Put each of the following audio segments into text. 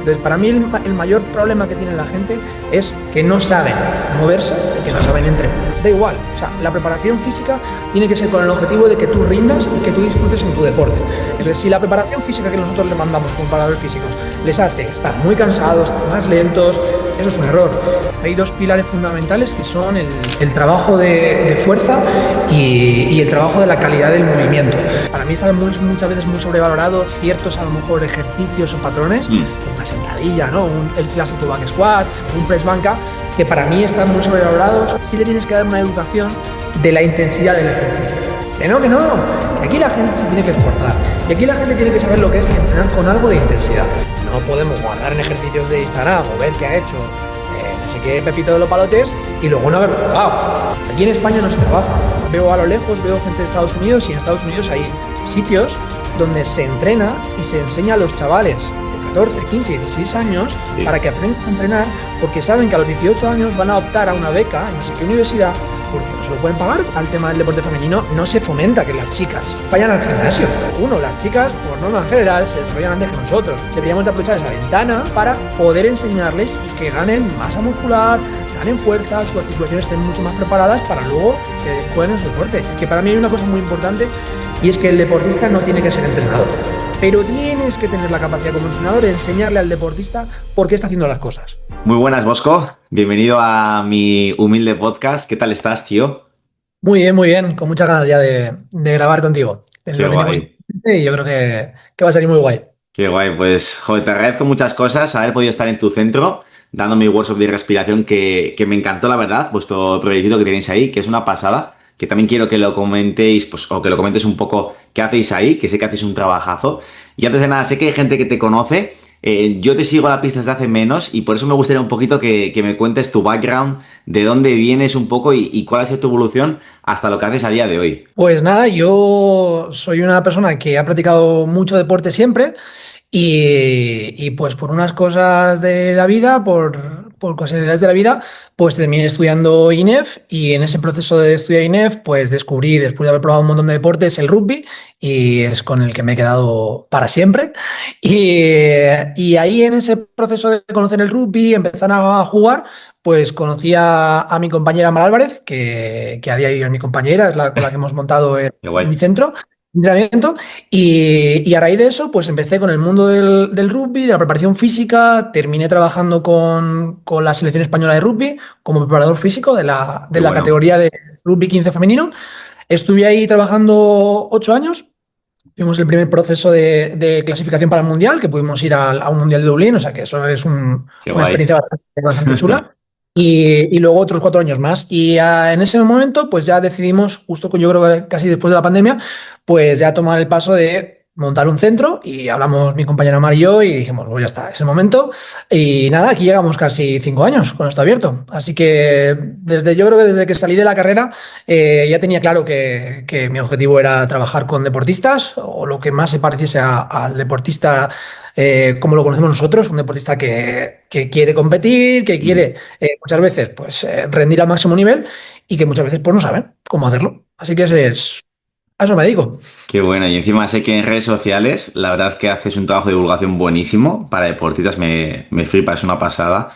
Entonces, para mí el mayor problema que tiene la gente es que no saben moverse y que no saben entrenar. Da igual, o sea, la preparación física tiene que ser con el objetivo de que tú rindas y que tú disfrutes en tu deporte. Entonces, si la preparación física que nosotros les mandamos como preparadores físicos les hace estar muy cansados, estar más lentos, eso es un error. Hay dos pilares fundamentales que son el trabajo de fuerza y el trabajo de la calidad del movimiento. Para mí están muchas veces muy sobrevalorados ciertos a lo mejor ejercicios o patrones, como una sentadilla, ¿no? El clásico back squat, un press banca, que para mí están muy sobrevalorados. Sí le tienes que dar una educación de la intensidad del ejercicio. Que no, que aquí la gente se tiene que esforzar y aquí la gente tiene que saber lo que es entrenar con algo de intensidad. No podemos guardar en ejercicios de Instagram o ver qué ha hecho no sé qué Pepito de los Palotes y luego no haberlo probado. Aquí en España no se trabaja. Veo a lo lejos, veo gente de Estados Unidos y en Estados Unidos hay sitios donde se entrena y se enseña a los chavales de 14, 15, 16 años para que aprendan a entrenar, porque saben que a los 18 años van a optar a una beca en no sé qué universidad porque no se lo pueden pagar. Al tema del deporte femenino no se fomenta que las chicas vayan al gimnasio. Las chicas, por norma general, se desarrollan antes que nosotros. Deberíamos de aprovechar esa ventana para poder enseñarles y que ganen masa muscular, ganen fuerza, sus articulaciones estén mucho más preparadas para luego que jueguen en su deporte. Que para mí hay una cosa muy importante y es que el deportista no tiene que ser entrenador, pero tienes que tener la capacidad como entrenador de enseñarle al deportista por qué está haciendo las cosas. Muy buenas, Bosco. Bienvenido a mi humilde podcast. ¿Qué tal estás, tío? Muy bien, con muchas ganas ya de grabar contigo. Qué guay. Y yo creo que va a salir muy guay. Qué guay. Pues, joder, te agradezco muchas cosas, haber podido estar en tu centro, dando mi workshop de respiración que me encantó, la verdad, vuestro proyectito que tenéis ahí, que es una pasada, que también quiero que lo comentéis, pues, o que lo comentes un poco qué hacéis ahí, que sé que hacéis un trabajazo. Y antes de nada, sé que hay gente que te conoce. Yo te sigo a la pista desde hace menos y por eso me gustaría un poquito que me cuentes tu background, de dónde vienes un poco y cuál ha sido tu evolución hasta lo que haces a día de hoy. Pues nada, yo soy una persona que ha practicado mucho deporte siempre y pues por unas cosas de la vida, por casualidades de la vida, pues terminé estudiando INEF y en ese proceso de estudiar INEF pues descubrí, después de haber probado un montón de deportes, el rugby y es con el que me he quedado para siempre. Y ahí en ese proceso de conocer el rugby, empezar a jugar, pues conocí a mi compañera Mar Álvarez, que a día de hoy es mi compañera, es la con la que hemos montado Qué en guay. mi centro de entrenamiento. Y a raíz de eso, pues empecé con el mundo del rugby, de la preparación física, terminé trabajando con la selección española de rugby como preparador físico de Qué la bueno. categoría de rugby 15 femenino. Estuve ahí trabajando 8 años. Tuvimos el primer proceso de clasificación para el Mundial, que pudimos ir a un Mundial de Dublín, o sea que eso es Qué una guay. experiencia bastante chula. Y luego otros 4 años más. Y en ese momento, pues ya decidimos, yo creo que casi después de la pandemia, pues ya tomar el paso de montar un centro y hablamos mi compañera Mar y yo y dijimos, pues ya está, es el momento. Y nada, aquí llegamos casi 5 años con esto abierto. Así que yo creo que desde que salí de la carrera ya tenía claro que mi objetivo era trabajar con deportistas o lo que más se pareciese al deportista como lo conocemos nosotros, un deportista que quiere competir, que quiere muchas veces pues, rendir al máximo nivel y que muchas veces pues, no saben cómo hacerlo. Así que a eso me dedico. Qué bueno. Y encima sé que en redes sociales, la verdad que haces un trabajo de divulgación buenísimo para deportistas, me flipa, es una pasada.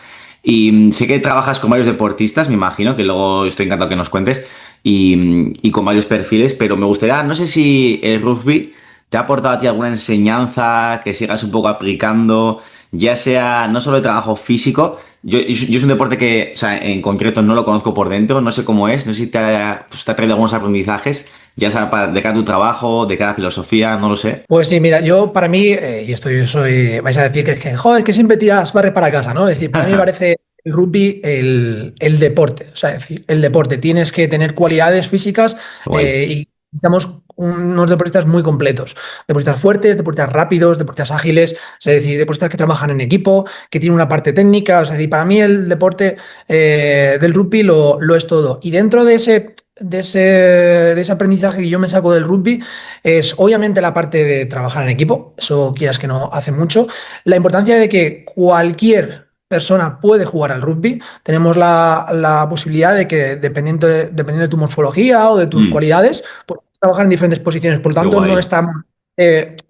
Y sé que trabajas con varios deportistas, me imagino, que luego estoy encantado que nos cuentes, y con varios perfiles, pero me gustaría, no sé si el rugby te ha aportado a ti alguna enseñanza que sigas un poco aplicando, ya sea no solo de trabajo físico. Yo es un deporte que, o sea, en concreto no lo conozco por dentro, no sé cómo es, no sé si te ha traído algunos aprendizajes, ya sea de cara a tu trabajo, de cara a filosofía, no lo sé. Pues sí, mira, yo para mí, y esto yo soy, vais a decir joder, que siempre tiras barres para casa, ¿no? Es decir, para mí me parece el rugby el deporte, o sea, es decir, el deporte. Tienes que tener cualidades físicas Guay. y necesitamos unos deportistas muy completos. Deportistas fuertes, deportistas rápidos, deportistas ágiles, es decir, deportistas que trabajan en equipo, que tienen una parte técnica, es decir, para mí el deporte del rugby lo es todo. Y dentro de ese aprendizaje que yo me saco del rugby es obviamente la parte de trabajar en equipo, eso quieras que no hace mucho, la importancia de que cualquier persona puede jugar al rugby, tenemos la posibilidad de que dependiendo de tu morfología o de tus Mm, cualidades, pues trabajar en diferentes posiciones, por lo qué tanto no guay. estamos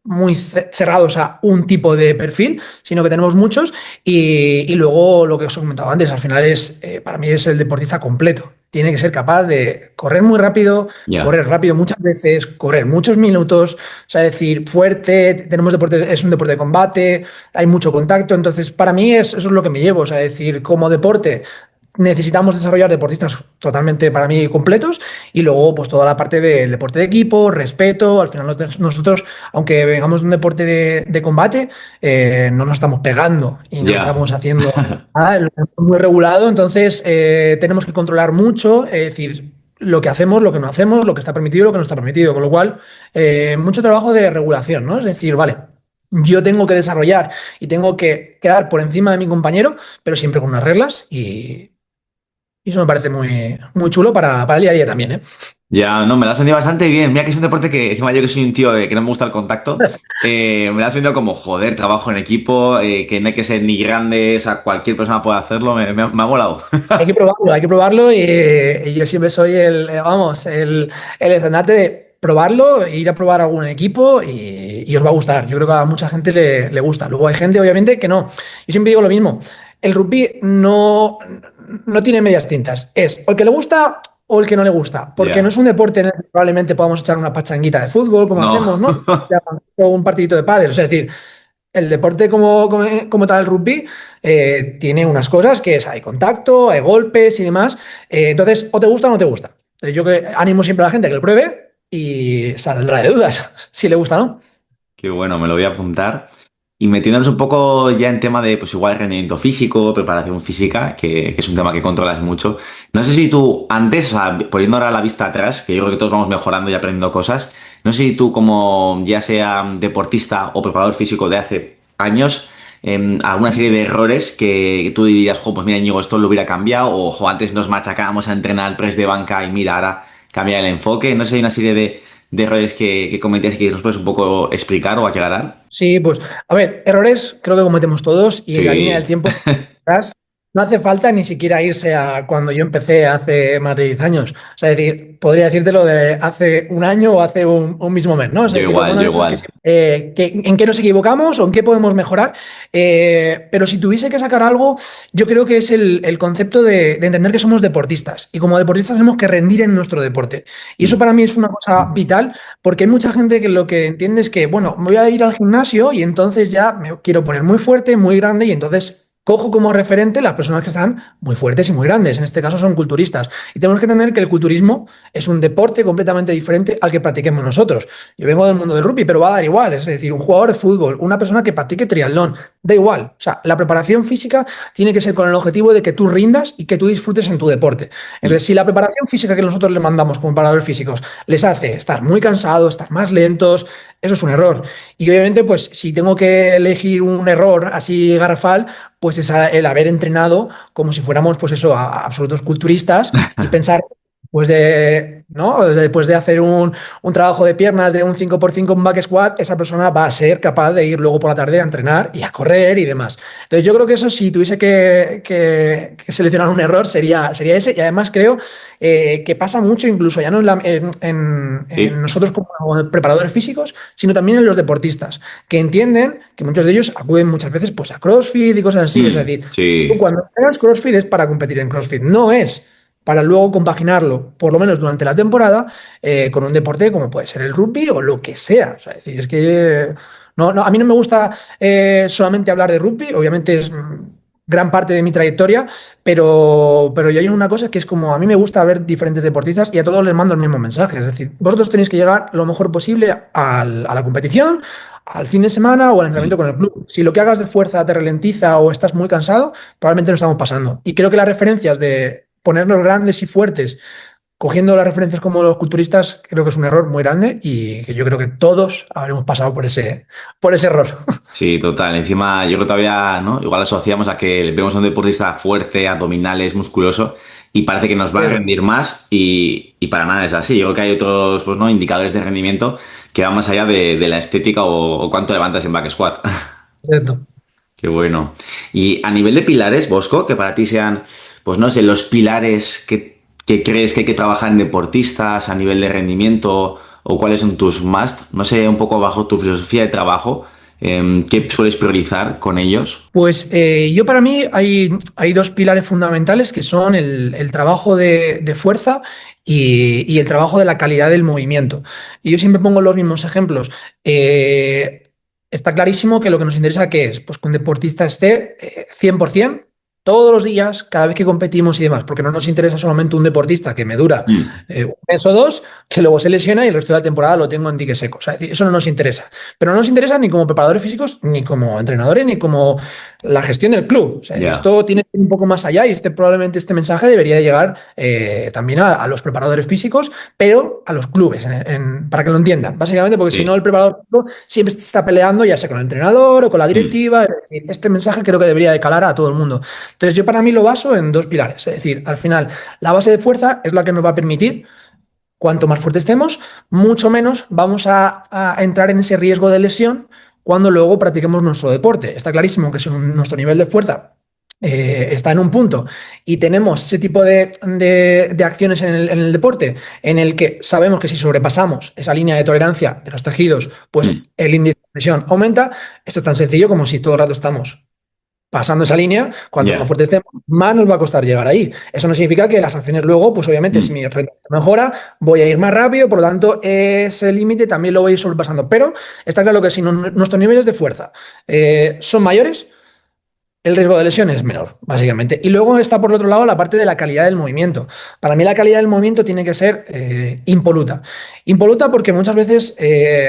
muy cerrados a un tipo de perfil, sino que tenemos muchos. Y luego lo que os he comentado antes, al final para mí es el deportista completo. Tiene que ser capaz de correr muy rápido, Ya. correr rápido muchas veces, correr muchos minutos, o sea, decir, fuerte, tenemos deporte, es un deporte de combate, hay mucho contacto. Entonces, para mí eso es lo que me llevo, o sea, decir, como deporte necesitamos desarrollar deportistas totalmente para mí completos, y luego pues toda la parte del deporte de equipo, respeto. Al final nosotros, aunque vengamos de un deporte de combate, no nos estamos pegando y no Ya. estamos haciendo nada, lo tenemos muy regulado. Entonces tenemos que controlar mucho, es decir, lo que hacemos, lo que no hacemos, lo que está permitido, lo que no está permitido, con lo cual mucho trabajo de regulación, ¿no? Es decir, vale, yo tengo que desarrollar y tengo que quedar por encima de mi compañero, pero siempre con unas reglas, y eso me parece muy, muy chulo para el día a día también, ¿eh? Ya, no, me lo has vendido bastante bien. Mira que es un deporte que, encima yo que soy un tío que no me gusta el contacto, me lo has vendido como, joder, trabajo en equipo, que no hay que ser ni grande, o sea, cualquier persona puede hacerlo, me ha molado. Hay que probarlo, y yo siempre soy vamos, el estandarte de probarlo, ir a probar algún equipo, y os va a gustar. Yo creo que a mucha gente le gusta. Luego hay gente, obviamente, que no. Yo siempre digo lo mismo. El rugby no tiene medias tintas. Es o el que le gusta o el que no le gusta. Porque no Ya. es un deporte en el que probablemente podamos echar una pachanguita de fútbol, como No. hacemos, ¿no? O un partidito de pádel. O sea, es decir, el deporte como tal, el rugby, tiene unas cosas que es, hay contacto, hay golpes y demás. Entonces, o te gusta o no te gusta. Entonces, yo que animo siempre a la gente a que lo pruebe y saldrá de dudas si le gusta o no. Qué bueno, me lo voy a apuntar. Y metiéndonos un poco ya en tema de, pues igual rendimiento físico, preparación física, que es un tema que controlas mucho. No sé si tú antes, o sea, poniendo ahora la vista atrás, que yo creo que todos vamos mejorando y aprendiendo cosas, no sé si tú como ya sea deportista o preparador físico de hace años, alguna serie de errores que tú dirías, jo, pues mira, Íñigo, esto lo hubiera cambiado, o jo, antes nos machacábamos a entrenar press de banca y mira, ahora cambia el enfoque. No sé si hay una serie de errores que cometías y que nos puedes un poco explicar o aclarar. Sí, pues, a ver, errores creo que cometemos todos, y en la línea del Sí. tiempo atrás, no hace falta ni siquiera irse a cuando yo empecé hace más de 10 años. O sea, es decir, podría decírtelo de hace un año o hace un mismo mes, ¿no? Es Yo decir, lo igual, bueno yo de eso es igual. en qué nos equivocamos o en qué podemos mejorar. Pero si tuviese que sacar algo, yo creo que es el concepto de entender que somos deportistas, y como deportistas tenemos que rendir en nuestro deporte. Y eso Mm. para mí es una cosa vital, porque hay mucha gente que lo que entiende es que, bueno, me voy a ir al gimnasio y entonces ya me quiero poner muy fuerte, muy grande, y entonces cojo como referente las personas que están muy fuertes y muy grandes. En este caso son culturistas. Y tenemos que entender que el culturismo es un deporte completamente diferente al que practiquemos nosotros. Yo vengo del mundo del rugby, pero va a dar igual. Es decir, un jugador de fútbol, una persona que practique triatlón, da igual. O sea, la preparación física tiene que ser con el objetivo de que tú rindas y que tú disfrutes en tu deporte. Mm. Entonces, si la preparación física que nosotros le mandamos como preparadores físicos les hace estar muy cansados, estar más lentos, eso es un error. Y obviamente, pues si tengo que elegir un error así garrafal, pues es el haber entrenado como si fuéramos, pues eso, a absolutos culturistas, y pensar, pues ¿no? Después de hacer un trabajo de piernas de un 5x5 en back squat, esa persona va a ser capaz de ir luego por la tarde a entrenar y a correr y demás. Entonces yo creo que eso, si tuviese que seleccionar un error, sería ese. Y además creo que pasa mucho, incluso ya no en Sí. nosotros como preparadores físicos, sino también en los deportistas, que entienden que muchos de ellos acuden muchas veces pues a CrossFit y cosas así. Es Mm. decir, tú Sí. cuando hagas CrossFit es para competir en CrossFit, no es para luego compaginarlo, por lo menos durante la temporada, con un deporte como puede ser el rugby o lo que sea. O sea, es decir, es que a mí no me gusta solamente hablar de rugby. Obviamente es gran parte de mi trayectoria, pero yo hay una cosa que es como a mí me gusta ver diferentes deportistas, y a todos les mando el mismo mensaje. Es decir, vosotros tenéis que llegar lo mejor posible a la competición, al fin de semana o al entrenamiento Mm. con el club. Si lo que hagas de fuerza te ralentiza o estás muy cansado, probablemente no estamos pasando. Y creo que las referencias de ponernos grandes y fuertes, cogiendo las referencias como los culturistas, creo que es un error muy grande, y que yo creo que todos habremos pasado por ese error. Sí, total. Encima, yo creo que todavía, ¿no? Igual asociamos a que vemos a un deportista fuerte, abdominales, musculoso, y parece que nos va a Eso, rendir más, y para nada es así. Yo creo que hay otros, pues, ¿no? Indicadores de rendimiento que van más allá de la estética o cuánto levantas en back squat. cierto. Qué bueno. Y a nivel de pilares, Bosco, que para ti sean, pues no sé, los pilares que crees que hay que trabajar en deportistas a nivel de rendimiento o cuáles son tus must? No sé, un poco bajo tu filosofía de trabajo, ¿qué sueles priorizar con ellos? Pues yo para mí hay dos pilares fundamentales que son el trabajo de fuerza y el trabajo de la calidad del movimiento. Y yo siempre pongo los mismos ejemplos. Está clarísimo que lo que nos interesa ¿qué es? Pues que un deportista esté 100% todos los días, cada vez que competimos y demás, porque no nos interesa solamente un deportista que me dura Mm, un mes o dos, que luego se lesiona y el resto de la temporada lo tengo en dique seco. O sea, es decir, eso no nos interesa. Pero no nos interesa ni como preparadores físicos, ni como entrenadores, ni como la gestión del club. O sea, ya. esto tiene que ir un poco más allá y probablemente este mensaje debería de llegar también a los preparadores físicos, pero a los clubes, para que lo entiendan. Básicamente porque si no Sí. el preparador físico siempre se está peleando ya sea con el entrenador o con la Mm, directiva. Es decir, este mensaje creo que debería de calar a todo el mundo. Entonces yo para mí lo baso en dos pilares. Es decir, al final la base de fuerza es la que nos va a permitir. Cuanto más fuerte estemos, mucho menos vamos a entrar en ese riesgo de lesión cuando luego practiquemos nuestro deporte. Está clarísimo que si nuestro nivel de fuerza está en un punto y tenemos ese tipo de acciones en el deporte en el que sabemos que si sobrepasamos esa línea de tolerancia de los tejidos, pues mm, el índice de lesión aumenta. Esto es tan sencillo como si todo el rato estamos pasando esa línea, cuanto más ya. fuerte estemos, más nos va a costar llegar ahí. Eso no significa que las acciones luego, pues obviamente, si Mm, mi rendimiento mejora, voy a ir más rápido, por lo tanto, ese límite también lo voy a ir sobrepasando. Pero está claro que si nuestros niveles de fuerza son mayores, el riesgo de lesión es menor, básicamente. Y luego está por el otro lado la parte de la calidad del movimiento. Para mí la calidad del movimiento tiene que ser impoluta. Impoluta porque muchas veces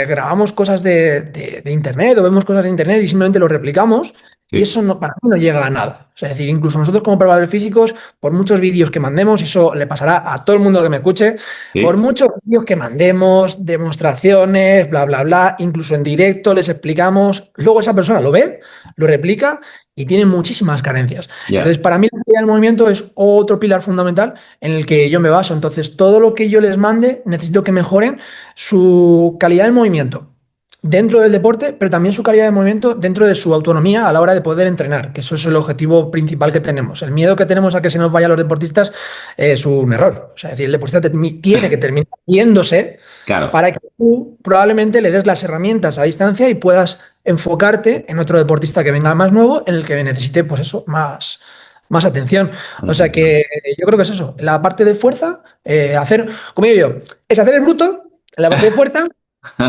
grabamos cosas de Internet o vemos cosas de Internet y simplemente lo replicamos y sí. eso no, para mí no llega a nada. O sea, es decir, incluso nosotros como preparadores físicos, por muchos vídeos que mandemos, y eso le pasará a todo el mundo que me escuche, por Sí. muchos vídeos que mandemos, demostraciones, bla, bla, bla, incluso en directo les explicamos, luego esa persona lo ve, lo replica y tiene muchísimas carencias. Ya. Entonces, para mí la calidad del movimiento es otro pilar fundamental en el que yo me baso. Entonces, todo lo que yo les mande, necesito que mejoren su calidad del movimiento dentro del deporte, pero también su calidad de movimiento dentro de su autonomía a la hora de poder entrenar, que eso es el objetivo principal que tenemos. El miedo que tenemos a que se nos vayan los deportistas es un error. O sea, es decir, el deportista tiene que terminar yéndose Claro. para que tú probablemente le des las herramientas a distancia y puedas enfocarte en otro deportista que venga más nuevo, en el que necesite, pues eso, más atención. O sea que yo creo que es eso, la parte de fuerza, hacer, como digo yo, es hacer el bruto, la parte de fuerza,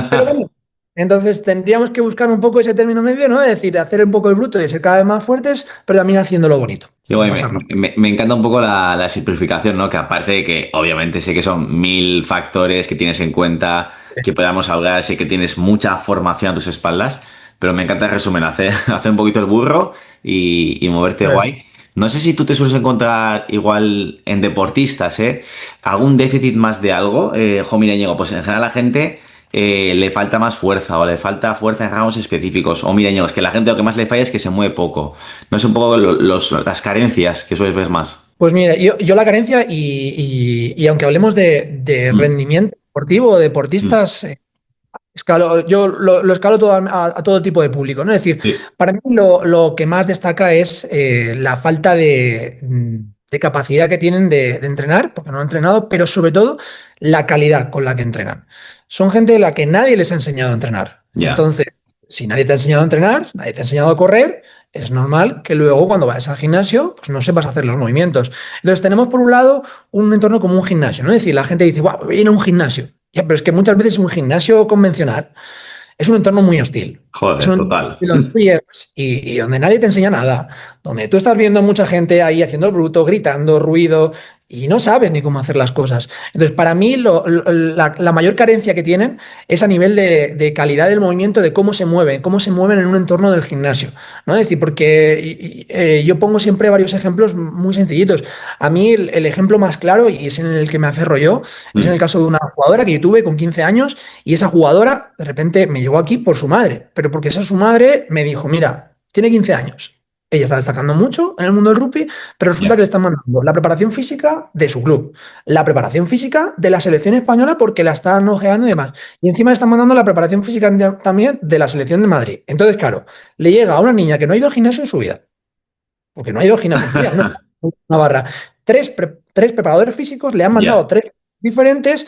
pero bueno. Entonces tendríamos que buscar un poco ese término medio, ¿no? Es decir, hacer un poco el bruto y ser cada vez más fuertes, pero también haciéndolo bonito, Y sin bueno, pasarnos. me encanta un poco la simplificación, ¿no? Que aparte de que obviamente sé que son 1000 factores que tienes en cuenta, que podamos hablar, sé que tienes mucha formación a tus espaldas, pero me encanta el resumen, hacer un poquito el burro y moverte guay. No sé si tú te sueles encontrar igual en deportistas, ¿eh? ¿Algún déficit más de algo? Jo, mira, Íñigo, pues en general a la gente le falta más fuerza o le falta fuerza en rangos específicos. O mira, Íñigo, es que la gente lo que más le falla es que se mueve poco. No es un poco las carencias que sueles ver más. Pues mira, yo la carencia y aunque hablemos de Mm, rendimiento deportivo, mm, deportistas, yo lo escalo todo a todo tipo de público, ¿no? Es decir, sí, para mí lo que más destaca es la falta de capacidad que tienen de entrenar, porque no han entrenado, pero sobre todo la calidad con la que entrenan. Son gente a la que nadie les ha enseñado a entrenar. ya. Entonces, si nadie te ha enseñado a entrenar, nadie te ha enseñado a correr, es normal que luego cuando vayas al gimnasio, pues no sepas hacer los movimientos. Entonces, tenemos por un lado un entorno como un gimnasio, ¿no? Es decir, la gente dice, wow, viene a un gimnasio. Ya, pero es que muchas veces un gimnasio convencional es un entorno muy hostil. Es Joder, un entorno total. donde tú llegas y donde nadie te enseña nada, donde tú estás viendo mucha gente ahí haciendo el bruto, gritando, ruido, y no sabes ni cómo hacer las cosas. Entonces, para mí, la mayor carencia que tienen es a nivel de calidad del movimiento, de cómo se mueven en un entorno del gimnasio, ¿no? Es decir, porque yo pongo siempre varios ejemplos muy sencillitos. A mí el ejemplo más claro, y es en el que me aferro yo, es en el Mm, caso de una jugadora que yo tuve con 15 años y esa jugadora de repente me llegó aquí por su madre, pero porque esa su madre me dijo, mira, tiene 15 años. Ella está destacando mucho en el mundo del rugby, pero resulta que ya. le están mandando la preparación física de su club, la preparación física de la selección española porque la están ojeando y demás. Y encima le están mandando la preparación física también de la selección de Madrid. Entonces, claro, le llega a una niña que no ha ido al gimnasio en su vida, porque no ha ido al gimnasio en su vida, una barra. Tres preparadores físicos le han mandado Ya. tres diferentes,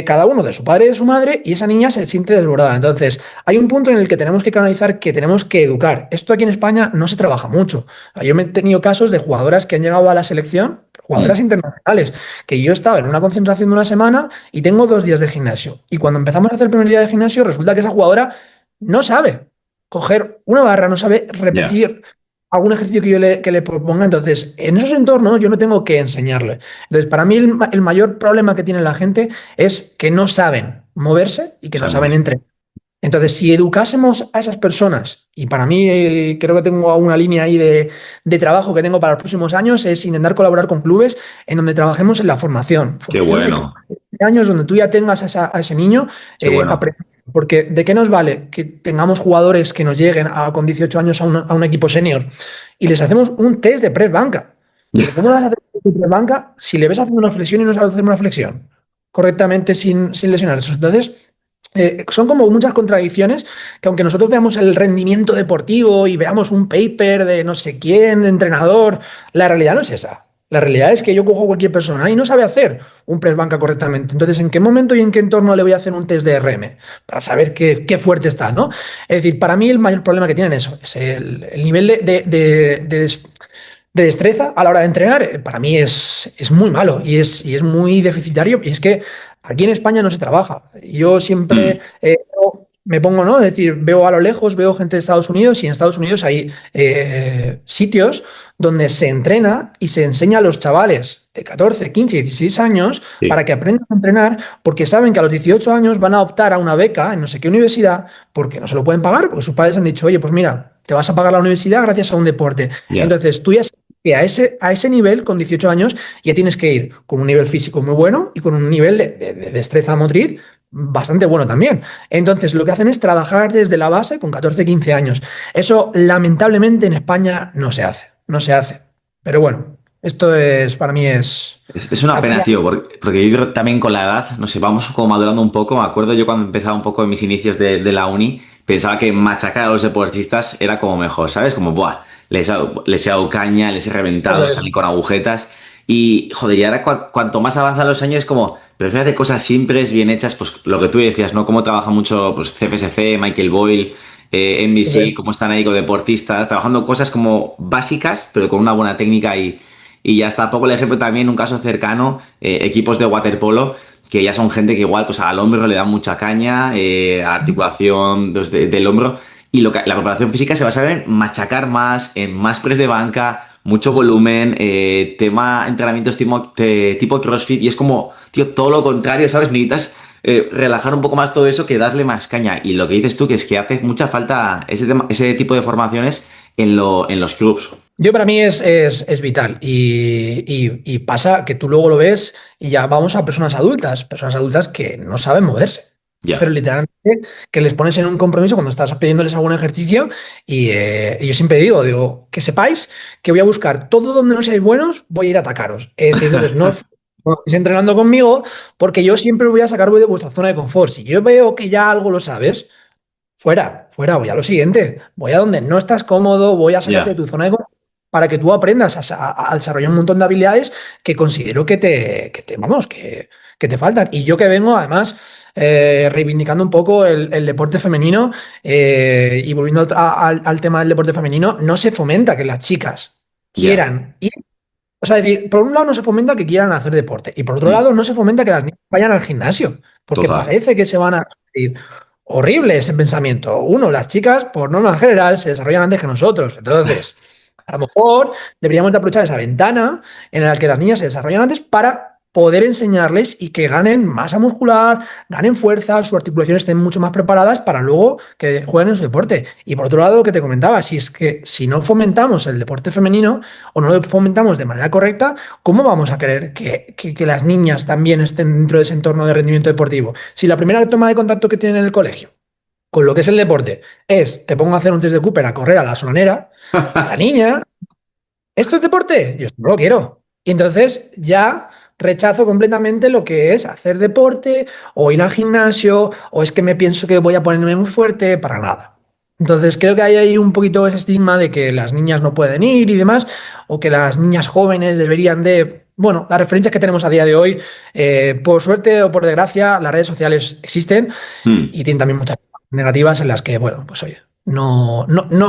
cada uno de su padre y de su madre, y esa niña se siente desbordada. Entonces, hay un punto en el que tenemos que canalizar, que tenemos que educar. Esto aquí en España no se trabaja mucho. Yo me he tenido casos de jugadoras que han llegado a la selección, jugadoras Mm. internacionales, que yo estaba en una concentración de una semana y tengo 2 días de gimnasio. Y cuando empezamos a hacer el primer día de gimnasio, resulta que esa jugadora no sabe coger una barra, no sabe Ya, repetir algún ejercicio que le proponga. Entonces, en esos entornos yo no tengo que enseñarle. Entonces, para mí el mayor problema que tiene la gente es que no saben moverse y que no sabemos. saben entrenar. Entonces, si educásemos a esas personas, y para mí creo que tengo una línea ahí de trabajo que tengo para los próximos años, es intentar colaborar con clubes en donde trabajemos en la formación. Qué Formación de bueno, 15 años donde tú ya tengas a ese niño qué bueno. aprendiendo. Porque ¿de qué nos vale que tengamos jugadores que nos lleguen con 18 años a un equipo senior y les hacemos un test de press banca? Pero ¿cómo le vas a hacer un test de press banca si le ves haciendo una flexión y no sabes hacer una flexión correctamente sin lesionarse? Entonces, son como muchas contradicciones que aunque nosotros veamos el rendimiento deportivo y veamos un paper de no sé quién, de entrenador, la realidad no es esa. La realidad es que yo cojo a cualquier persona y no sabe hacer un press banca correctamente. Entonces, ¿en qué momento y en qué entorno le voy a hacer un test de RM? Para saber qué fuerte está, ¿no? Es decir, para mí el mayor problema que tienen eso es el nivel de destreza a la hora de entrenar. Para mí es muy malo y es muy deficitario. Y es que aquí en España no se trabaja. Yo siempre Mm. me pongo, ¿no? Es decir, veo a lo lejos, veo gente de Estados Unidos y en Estados Unidos hay sitios donde se entrena y se enseña a los chavales de 14, 15, 16 años para Sí, que aprendan a entrenar porque saben que a los 18 años van a optar a una beca en no sé qué universidad porque no se lo pueden pagar, porque sus padres han dicho, oye, pues mira, te vas a pagar la universidad gracias a un deporte. ya. Entonces tú ya sabes que a ese nivel, con 18 años, ya tienes que ir con un nivel físico muy bueno y con un nivel de destreza motriz bastante bueno también. Entonces, lo que hacen es trabajar desde la base con 14, 15 años. Eso, lamentablemente, en España no se hace. No se hace. Pero bueno, esto es, para mí es... Es una Aquí, pena, tío, porque yo creo también con la edad, no sé, vamos como madurando un poco. Me acuerdo yo cuando empezaba un poco en mis inicios de la uni, pensaba que machacar a los deportistas era como mejor, ¿sabes? Como, buah, les he dado caña, les he reventado, salí con agujetas. Y, joder, y ahora cuanto más avanzan los años, como, prefiero hacer cosas simples, bien hechas, pues lo que tú decías, ¿no? Cómo trabaja mucho, pues, CFSC, Michael Boyle, NBC, cómo están ahí con deportistas, trabajando cosas como básicas, pero con una buena técnica y ya está. Poco el ejemplo también, un caso cercano, equipos de waterpolo, que ya son gente que igual pues al hombro le dan mucha caña, a la articulación pues, del hombro, y la preparación física se basa en machacar más, en más press de banca, mucho volumen, tema entrenamientos tipo CrossFit, y es como, tío, todo lo contrario, ¿sabes? Necesitas relajar un poco más todo eso que darle más caña. Y lo que dices tú, que es que hace mucha falta ese tipo de formaciones en los clubs. Yo para mí es vital y pasa que tú luego lo ves y ya vamos a personas adultas que no saben moverse, pero Ya. literalmente que les pones en un compromiso cuando estás pidiéndoles algún ejercicio y yo siempre digo, que sepáis que voy a buscar todo donde no seáis buenos, voy a ir a atacaros. Es decir, entonces no estéis entrenando conmigo porque yo siempre voy a sacaros de vuestra zona de confort. Si yo veo que ya algo lo sabes, fuera, fuera, voy a lo siguiente. Voy a donde no estás cómodo, voy a sacarte de Ya. tu zona de confort para que tú aprendas a desarrollar un montón de habilidades que considero vamos, que te faltan. Y yo que vengo, además, reivindicando un poco el deporte femenino y volviendo al tema del deporte femenino, no se fomenta que las chicas Ya. quieran ir. O sea, es decir, por un lado no se fomenta que quieran hacer deporte y por otro Mm. lado no se fomenta que las niñas vayan al gimnasio, porque Total. parece que se van a ir. Horrible ese pensamiento. Uno, las chicas, por norma general, se desarrollan antes que nosotros. Entonces, a lo mejor deberíamos de aprovechar esa ventana en la que las niñas se desarrollan antes para poder enseñarles y que ganen masa muscular, ganen fuerza, sus articulaciones estén mucho más preparadas para luego que jueguen en su deporte. Y por otro lado, lo que te comentaba, si es que si no fomentamos el deporte femenino o no lo fomentamos de manera correcta, ¿cómo vamos a querer que las niñas también estén dentro de ese entorno de rendimiento deportivo? Si la primera toma de contacto que tienen en el colegio con lo que es el deporte es, te pongo a hacer un test de Cooper a correr a la solonera, la niña, ¿esto es deporte? Yo esto no lo quiero. Y entonces ya rechazo completamente lo que es hacer deporte o ir al gimnasio o es que me pienso que voy a ponerme muy fuerte para nada. Entonces creo que hay ahí un poquito ese estigma de que las niñas no pueden ir y demás, o que las niñas jóvenes deberían de bueno, las referencias que tenemos a día de hoy, por suerte o por desgracia, las redes sociales existen Mm, y tienen también muchas negativas en las que, bueno, pues oye, no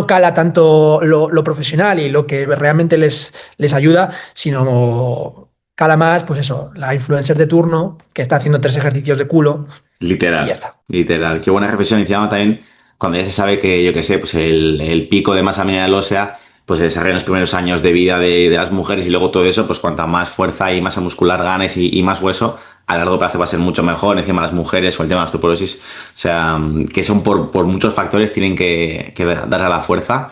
cala tanto lo profesional y lo que realmente les ayuda, sino cala más, pues eso, la influencer de turno que está haciendo 3 ejercicios de culo y ya literal, está. literal. Qué buena reflexión. Encima también, cuando ya se sabe que, yo qué sé, pues el pico de masa mineral ósea, pues se desarrolla en los primeros años de vida de las mujeres y luego todo eso, pues cuanta más fuerza y masa muscular ganes y más hueso, a largo plazo va a ser mucho mejor. Encima las mujeres o el tema de la osteoporosis, o sea, que son por muchos factores, tienen que dar a la fuerza.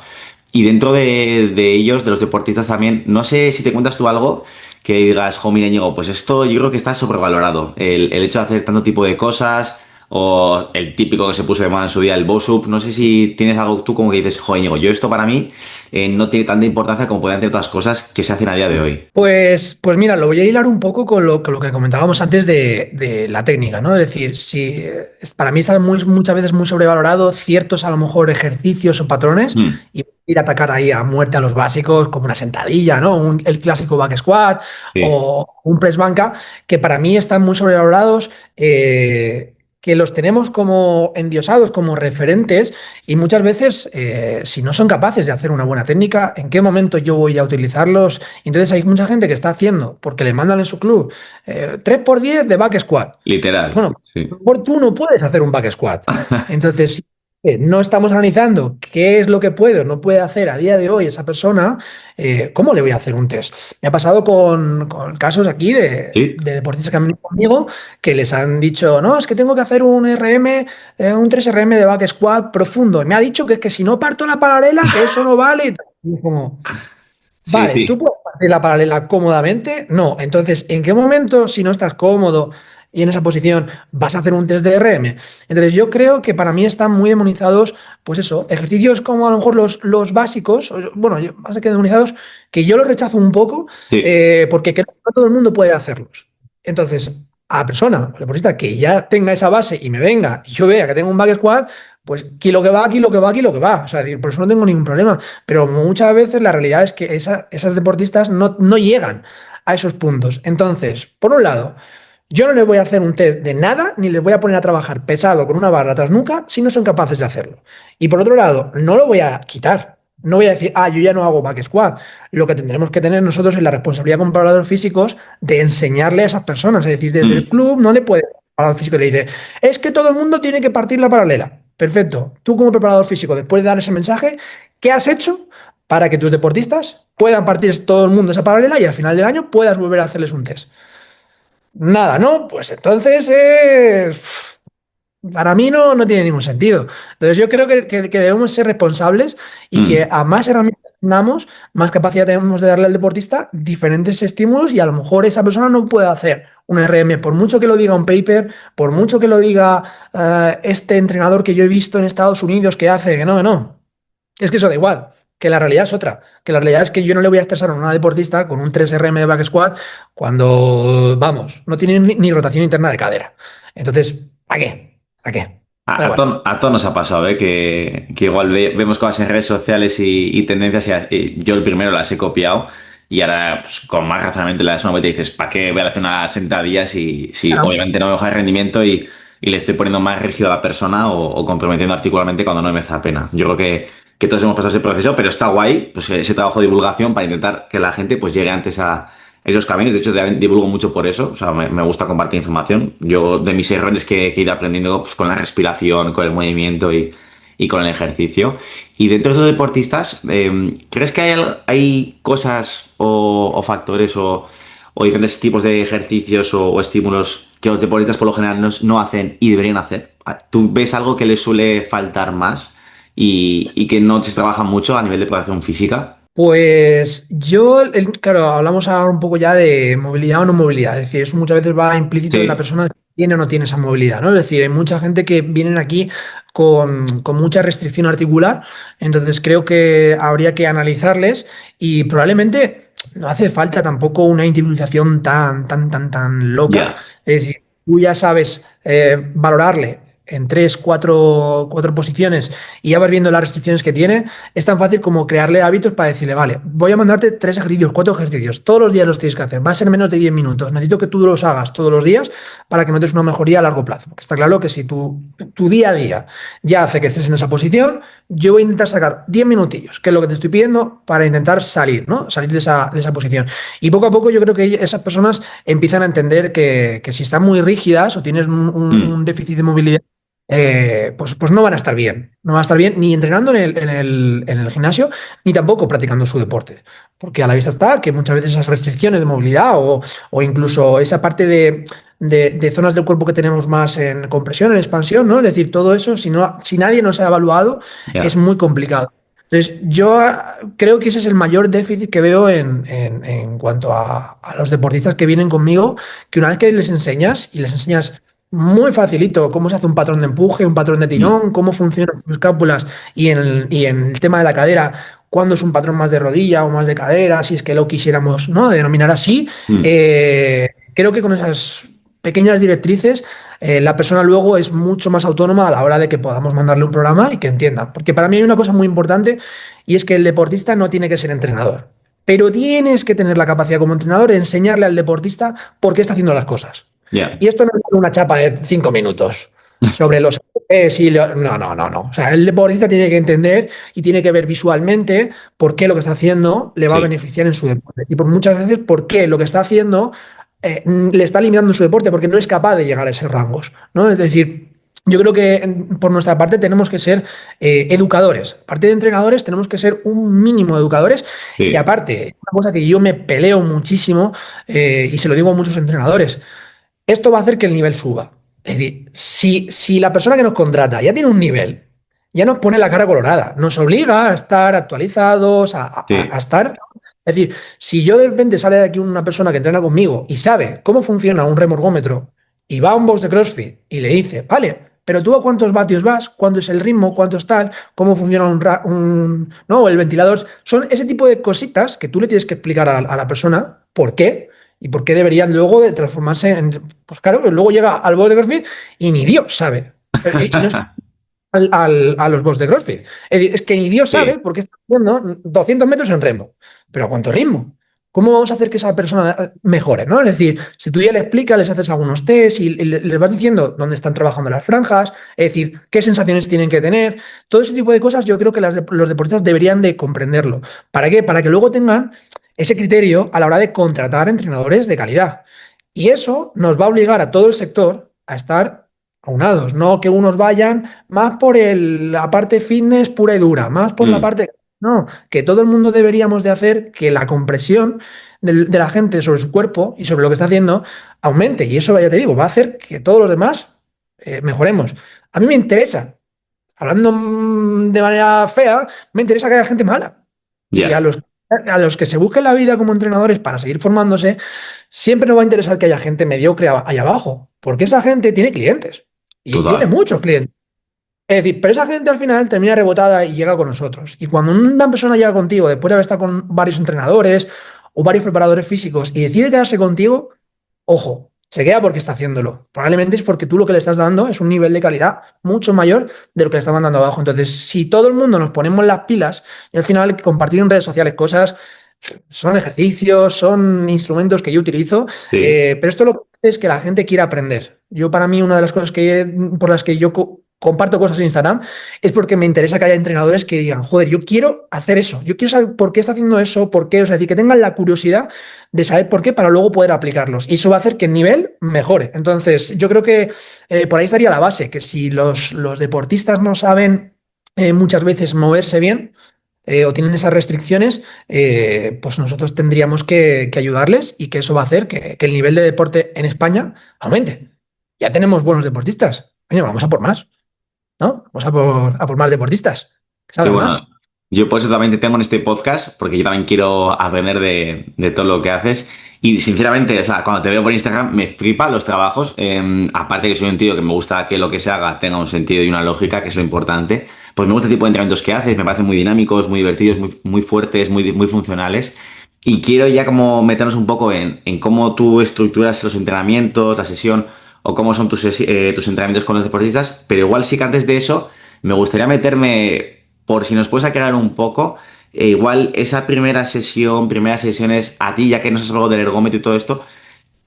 Y dentro de ellos, de los deportistas también, no sé si te cuentas tú algo que digas, jo, mira, Íñigo, pues esto yo creo que está sobrevalorado. El hecho de hacer tanto tipo de cosas, o el típico que se puso de moda en su día, el boss-up. No sé si tienes algo tú como que dices, jo, Íñigo, yo esto para mí no tiene tanta importancia como pueden tener otras cosas que se hacen a día de hoy. Pues mira, lo voy a hilar un poco con lo que comentábamos antes de la técnica, ¿no? Es decir, si para mí está muchas veces muy sobrevalorado ciertos a lo mejor ejercicios o patrones Mm, y ir a atacar ahí a muerte a los básicos como una sentadilla, ¿no? El clásico back squat sí. o un press banca, que para mí están muy sobrevalorados, que los tenemos como endiosados, como referentes y muchas veces, si no son capaces de hacer una buena técnica, ¿en qué momento yo voy a utilizarlos? Entonces hay mucha gente que está haciendo, porque le mandan en su club, 3x10 de back squat. Literal. Bueno, Sí. por tú no puedes hacer un back squat. Entonces, si no estamos analizando qué es lo que puede o no puede hacer a día de hoy esa persona, ¿cómo le voy a hacer un test? Me ha pasado con casos aquí Sí. de deportistas que han venido conmigo que les han dicho, no, es que tengo que hacer un RM, un 3RM de back squat profundo. Y me ha dicho que es que si no parto la paralela, que eso no vale. Y tal. Y es como, Sí, vale, ¿tú sí. puedes partir la paralela cómodamente? No. Entonces, ¿en qué momento, si no estás cómodo y en esa posición, vas a hacer un test de RM? Entonces, yo creo que para mí están muy demonizados, pues eso, ejercicios como a lo mejor los básicos, bueno, más que demonizados, que yo los rechazo un poco, Sí. porque creo que no todo el mundo puede hacerlos. Entonces, a la persona, o deportista que ya tenga esa base y me venga y yo vea que tengo un back squat, pues kilo que va, kilo que va, kilo que va. O sea, es decir, por eso no tengo ningún problema. Pero muchas veces la realidad es que esas deportistas no llegan a esos puntos. Entonces, por un lado, yo no les voy a hacer un test de nada, ni les voy a poner a trabajar pesado con una barra tras nuca si no son capaces de hacerlo. Y por otro lado, no lo voy a quitar. No voy a decir, yo ya no hago back squat. Lo que tendremos que tener nosotros es la responsabilidad como preparadores físicos de enseñarle a esas personas. Es decir, desde el Mm. club no le puede preparador físico y le dice, es que todo el mundo tiene que partir la paralela. Perfecto. Tú como preparador físico, después de dar ese mensaje, ¿qué has hecho para que tus deportistas puedan partir todo el mundo esa paralela y al final del año puedas volver a hacerles un test? Nada, ¿no? Pues entonces, para mí no tiene ningún sentido. Entonces yo creo que debemos ser responsables y que Mm. a más herramientas tengamos, más capacidad tenemos de darle al deportista diferentes estímulos y a lo mejor esa persona no puede hacer un RM, por mucho que lo diga un paper, por mucho que lo diga este entrenador que yo he visto en Estados Unidos que hace, que no, que no. Es que eso da igual, que la realidad es otra, que la realidad es que yo no le voy a estresar a una deportista con un 3RM de back squat cuando, vamos, no tiene ni rotación interna de cadera. Entonces, ¿para qué? ¿Para qué? Pero bueno. A todos nos ha pasado, ¿eh? Que igual vemos cosas en redes sociales y tendencias y yo el primero las he copiado y ahora pues, con más razonamiento le das una vuelta y dices, ¿para qué voy a hacer una sentadilla si Claro. obviamente no me baja el rendimiento y le estoy poniendo más rígido a la persona o comprometiendo articularmente cuando no me merece la pena? Yo creo que todos hemos pasado ese proceso, pero está guay pues, ese trabajo de divulgación para intentar que la gente pues, llegue antes a esos caminos. De hecho, divulgo mucho por eso. O sea, me gusta compartir información. Yo, de mis errores que he ido aprendiendo pues, con la respiración, con el movimiento y con el ejercicio. Y dentro de los deportistas, ¿crees que hay cosas o factores o diferentes tipos de ejercicios o estímulos que los deportistas por lo general no hacen y deberían hacer? ¿Tú ves algo que les suele faltar más y que no se trabaja mucho a nivel de preparación física? Pues yo, claro, hablamos ahora un poco ya de movilidad o no movilidad. Es decir, eso muchas veces va implícito en la Sí. persona que tiene o no tiene esa movilidad, ¿no? Es decir, hay mucha gente que vienen aquí con mucha restricción articular, entonces creo que habría que analizarles y probablemente no hace falta tampoco una individualización tan loca. Ya. Es decir, tú ya sabes valorarle en 3, 4 posiciones y ya vas viendo las restricciones que tiene, es tan fácil como crearle hábitos para decirle, vale, voy a mandarte 3 ejercicios, 4 ejercicios, todos los días los tienes que hacer, va a ser menos de 10 minutos, necesito que tú los hagas todos los días para que notes una mejoría a largo plazo, porque está claro que si tu día a día ya hace que estés en esa posición, yo voy a intentar sacar 10 minutillos, que es lo que te estoy pidiendo, para intentar salir, ¿no? Salir de esa posición. Y poco a poco yo creo que esas personas empiezan a entender que si están muy rígidas o tienes un déficit de movilidad, pues no van a estar bien. No van a estar bien ni entrenando en el gimnasio, ni tampoco practicando su deporte. Porque a la vista está que muchas veces esas restricciones de movilidad o incluso esa parte de zonas del cuerpo que tenemos más en compresión, en expansión, ¿no? Es decir, todo eso, si nadie nos ha evaluado, es muy complicado. Entonces, yo creo que ese es el mayor déficit que veo en cuanto a los deportistas que vienen conmigo, que una vez que les enseñas y les enseñas muy facilito cómo se hace un patrón de empuje, un patrón de tirón, cómo funcionan sus escápulas y en el tema de la cadera, cuándo es un patrón más de rodilla o más de cadera, si es que lo quisiéramos, ¿no?, denominar así. Creo que con esas pequeñas directrices la persona luego es mucho más autónoma a la hora de que podamos mandarle un programa y que entienda. Porque para mí hay una cosa muy importante y es que el deportista no tiene que ser entrenador, pero tienes que tener la capacidad como entrenador de enseñarle al deportista por qué está haciendo las cosas. Yeah. Y esto no es una chapa de 5 minutos sobre los... No. O sea, el deportista tiene que entender y tiene que ver visualmente por qué lo que está haciendo le va a Sí. beneficiar en su deporte. Y por muchas veces por qué lo que está haciendo le está limitando en su deporte porque no es capaz de llegar a esos rangos, ¿no? Es decir, yo creo que por nuestra parte tenemos que ser educadores. Aparte de entrenadores, tenemos que ser un mínimo educadores. Y Sí. aparte, una cosa que yo me peleo muchísimo y se lo digo a muchos entrenadores, esto va a hacer que el nivel suba. Es decir, si la persona que nos contrata ya tiene un nivel, ya nos pone la cara colorada, nos obliga a estar actualizados, a Sí. estar... Es decir, si yo de repente sale de aquí una persona que entrena conmigo y sabe cómo funciona un remorgómetro y va a un box de CrossFit y le dice, vale, pero tú a cuántos vatios vas, cuánto es el ritmo, cuánto es tal, cómo funciona ¿no?, el ventilador, son ese tipo de cositas que tú le tienes que explicar a la persona por qué. ¿Y por qué deberían luego de transformarse en...? Pues claro, luego llega al box de CrossFit y ni Dios sabe. Y no es a los box de CrossFit. Es decir, es que ni Dios sabe Sí. por qué está haciendo 200 metros en remo. ¿Pero a cuánto ritmo? ¿Cómo vamos a hacer que esa persona mejore, ¿no? Es decir, si tú ya le explicas, les haces algunos tests y les vas diciendo dónde están trabajando las franjas, es decir, qué sensaciones tienen que tener, todo ese tipo de cosas yo creo que los deportistas deberían de comprenderlo. ¿Para qué? Para que luego tengan ese criterio a la hora de contratar entrenadores de calidad. Y eso nos va a obligar a todo el sector a estar aunados, no que unos vayan más por la parte fitness pura y dura, más por la parte... No, que todo el mundo deberíamos de hacer que la compresión de la gente sobre su cuerpo y sobre lo que está haciendo aumente. Y eso, ya te digo, va a hacer que todos los demás mejoremos. A mí me interesa, hablando de manera fea, me interesa que haya gente mala. Y Ya. a los que se busquen la vida como entrenadores para seguir formándose, siempre nos va a interesar que haya gente mediocre ahí abajo, porque esa gente tiene clientes y tiene Total. muchos clientes. Es decir, pero esa gente al final termina rebotada y llega con nosotros. Y cuando una persona llega contigo después de haber estado con varios entrenadores o varios preparadores físicos y decide quedarse contigo, ojo, se queda porque está haciéndolo. Probablemente es porque tú lo que le estás dando es un nivel de calidad mucho mayor de lo que le estás mandando abajo. Entonces, si todo el mundo nos ponemos las pilas y al final compartir en redes sociales cosas, son ejercicios, son instrumentos que yo utilizo, Sí. pero esto lo que hace es que la gente quiera aprender. Yo, para mí, una de las cosas por las que yo comparto cosas en Instagram es porque me interesa que haya entrenadores que digan, joder, yo quiero hacer eso, yo quiero saber por qué está haciendo eso, por qué, o sea, decir, que tengan la curiosidad de saber por qué para luego poder aplicarlos. Y eso va a hacer que el nivel mejore. Entonces, yo creo que por ahí estaría la base, que si los deportistas no saben muchas veces moverse bien, o tienen esas restricciones, pues nosotros tendríamos que ayudarles y que eso va a hacer que el nivel de deporte en España aumente. Ya tenemos buenos deportistas. Coño, vamos a por más, ¿no? Vamos a por más deportistas. Que Y salgan más. bueno, yo por eso también te tengo en este podcast, porque yo también quiero aprender de todo lo que haces. Y sinceramente, o sea, cuando te veo por Instagram me flipan los trabajos. Aparte que soy un tío que me gusta que lo que se haga tenga un sentido y una lógica, que es lo importante. Pues me gusta el tipo de entrenamientos que haces, me parecen muy dinámicos, muy divertidos, muy fuertes, muy funcionales. Y quiero ya como meternos un poco en cómo tú estructuras los entrenamientos, la sesión. o cómo son tus entrenamientos con los deportistas, pero igual sí que antes de eso me gustaría meterme, por si nos puedes aclarar un poco, igual esa primeras sesiones, a ti, ya que no sabes algo del ergómetro y todo esto,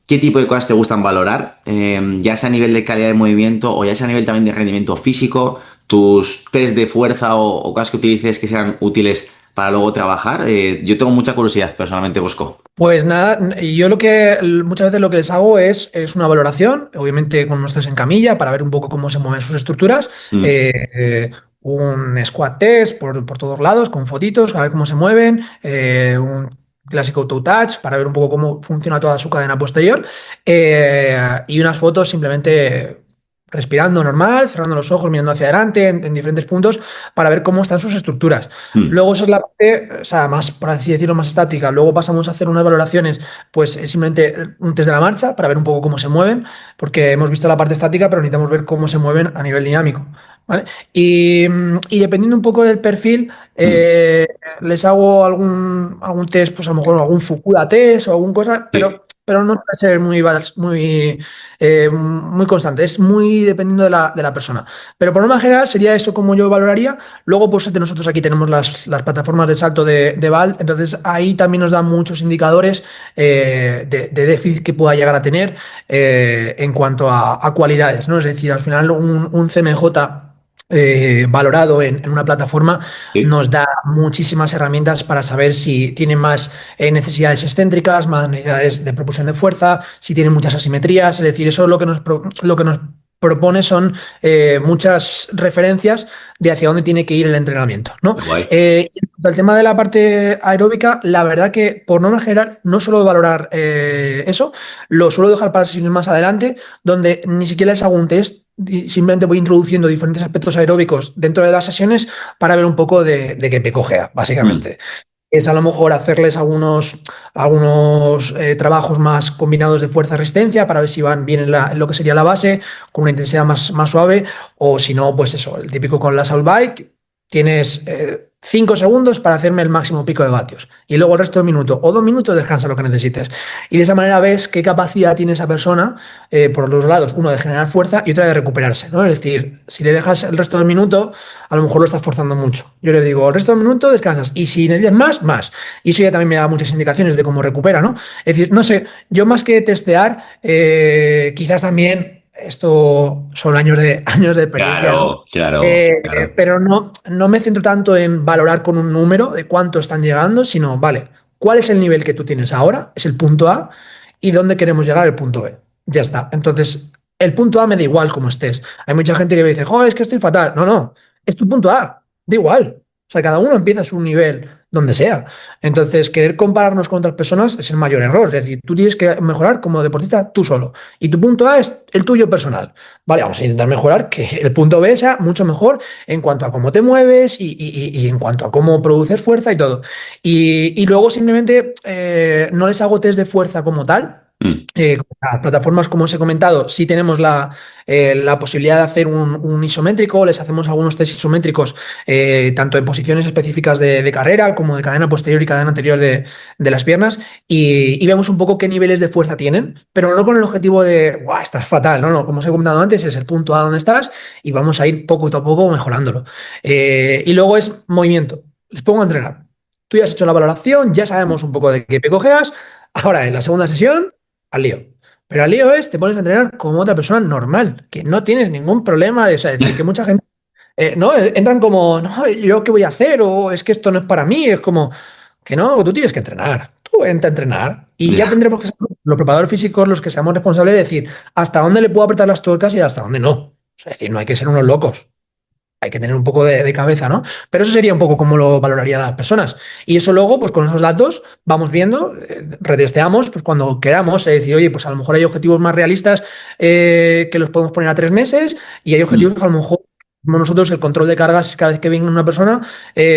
¿qué tipo de cosas te gustan valorar? Ya sea a nivel de calidad de movimiento o ya sea a nivel también de rendimiento físico, tus test de fuerza o cosas que utilices que sean útiles para luego trabajar. Yo tengo mucha curiosidad personalmente, Bosco. Pues nada, yo muchas veces lo que les hago es una valoración, obviamente con unos test en camilla para ver un poco cómo se mueven sus estructuras, Mm, eh, un squat test por todos lados con fotitos, a ver cómo se mueven, un clásico toe touch para ver un poco cómo funciona toda su cadena posterior, y unas fotos simplemente respirando normal, cerrando los ojos, mirando hacia adelante en diferentes puntos para ver cómo están sus estructuras. mm, Luego esa es la parte, o sea, más, por así decirlo, más estática. Luego pasamos a hacer unas valoraciones, pues simplemente un test de la marcha para ver un poco cómo se mueven, porque hemos visto la parte estática, pero necesitamos ver cómo se mueven a nivel dinámico, ¿vale? Y dependiendo un poco del perfil, mm. les hago algún test, pues a lo mejor algún Fukuda test o alguna cosa, Sí. pero no suele ser muy constante, es muy dependiendo de la persona. Pero por norma general sería eso como yo valoraría. Luego, pues nosotros aquí tenemos las plataformas de salto de VAL, entonces ahí también nos dan muchos indicadores de déficit que pueda llegar a tener en cuanto a cualidades, ¿no? Es decir, al final un CMJ valorado en una plataforma Sí. nos da muchísimas herramientas para saber si tiene más necesidades excéntricas, más necesidades de propulsión de fuerza, si tiene muchas asimetrías, es decir, eso lo que nos propone son muchas referencias de hacia dónde tiene que ir el entrenamiento, ¿no? Qué guay. Y en cuanto al tema de la parte aeróbica, la verdad que por norma general no suelo valorar eso, lo suelo dejar para sesiones más adelante, donde ni siquiera les hago un test, y simplemente voy introduciendo diferentes aspectos aeróbicos dentro de las sesiones para ver un poco de qué pecojea, Mm, básicamente. Es a lo mejor hacerles algunos trabajos más combinados de fuerza-resistencia para ver si van bien en lo que sería la base, con una intensidad más suave, o si no, pues eso, el típico con la Assault Bike, tienes 5 segundos para hacerme el máximo pico de vatios, y luego el resto del minuto o 2 minutos descansa lo que necesites. Y de esa manera ves qué capacidad tiene esa persona, por los lados, uno de generar fuerza y otra de recuperarse, ¿no? Es decir, si le dejas el resto del minuto, a lo mejor lo estás forzando mucho. Yo les digo, el resto del minuto descansas. Y si necesitas más, más. Y eso ya también me da muchas indicaciones de cómo recupera, ¿no? Es decir, no sé, yo más que testear, quizás también esto son años de experiencia, ¿no? claro, claro, claro. Pero no me centro tanto en valorar con un número de cuánto están llegando, sino, vale, ¿cuál es el nivel que tú tienes ahora? Es el punto A. ¿Y dónde queremos llegar al punto B? Ya está. Entonces, el punto A me da igual como estés. Hay mucha gente que me dice, joder, es que estoy fatal. No, no, es tu punto A. Da igual. O sea, cada uno empieza a su nivel donde sea. Entonces, querer compararnos con otras personas es el mayor error. Es decir, tú tienes que mejorar como deportista tú solo. Y tu punto A es el tuyo personal. Vale, vamos a intentar mejorar que el punto B sea mucho mejor en cuanto a cómo te mueves y en cuanto a cómo produces fuerza y todo. Y luego simplemente no les hago test de fuerza como tal. Mm, Con las plataformas, como os he comentado, sí tenemos la posibilidad de hacer un isométrico, les hacemos algunos test isométricos, tanto en posiciones específicas de carrera como de cadena posterior y cadena anterior de las piernas, y vemos un poco qué niveles de fuerza tienen, pero no con el objetivo de, ¡guau, estás fatal! No, no, como os he comentado antes, es el punto A donde estás y vamos a ir poco a poco mejorándolo. Y luego es movimiento. Les pongo a entrenar. Tú ya has hecho la valoración, ya sabemos un poco de qué pecojeas. Ahora, en la segunda sesión al lío. Pero al lío es, te pones a entrenar como otra persona normal, que no tienes ningún problema de eso. Es decir, que mucha gente, no, entran como, no, ¿yo qué voy a hacer? O es que esto no es para mí. Es como, que no, tú tienes que entrenar. Tú entra a entrenar. Y ya ya. tendremos que ser los preparadores físicos los que seamos responsables de decir hasta dónde le puedo apretar las tuercas y hasta dónde no. Es decir, no hay que ser unos locos. Hay que tener un poco de cabeza, ¿no? Pero eso sería un poco como lo valoraría las personas. Y eso luego, pues con esos datos, vamos viendo, retesteamos, pues cuando queramos, es decir, oye, pues a lo mejor hay objetivos más realistas que los podemos poner a 3 meses y hay objetivos Mm, que a lo mejor, como nosotros, el control de cargas, cada vez que viene una persona,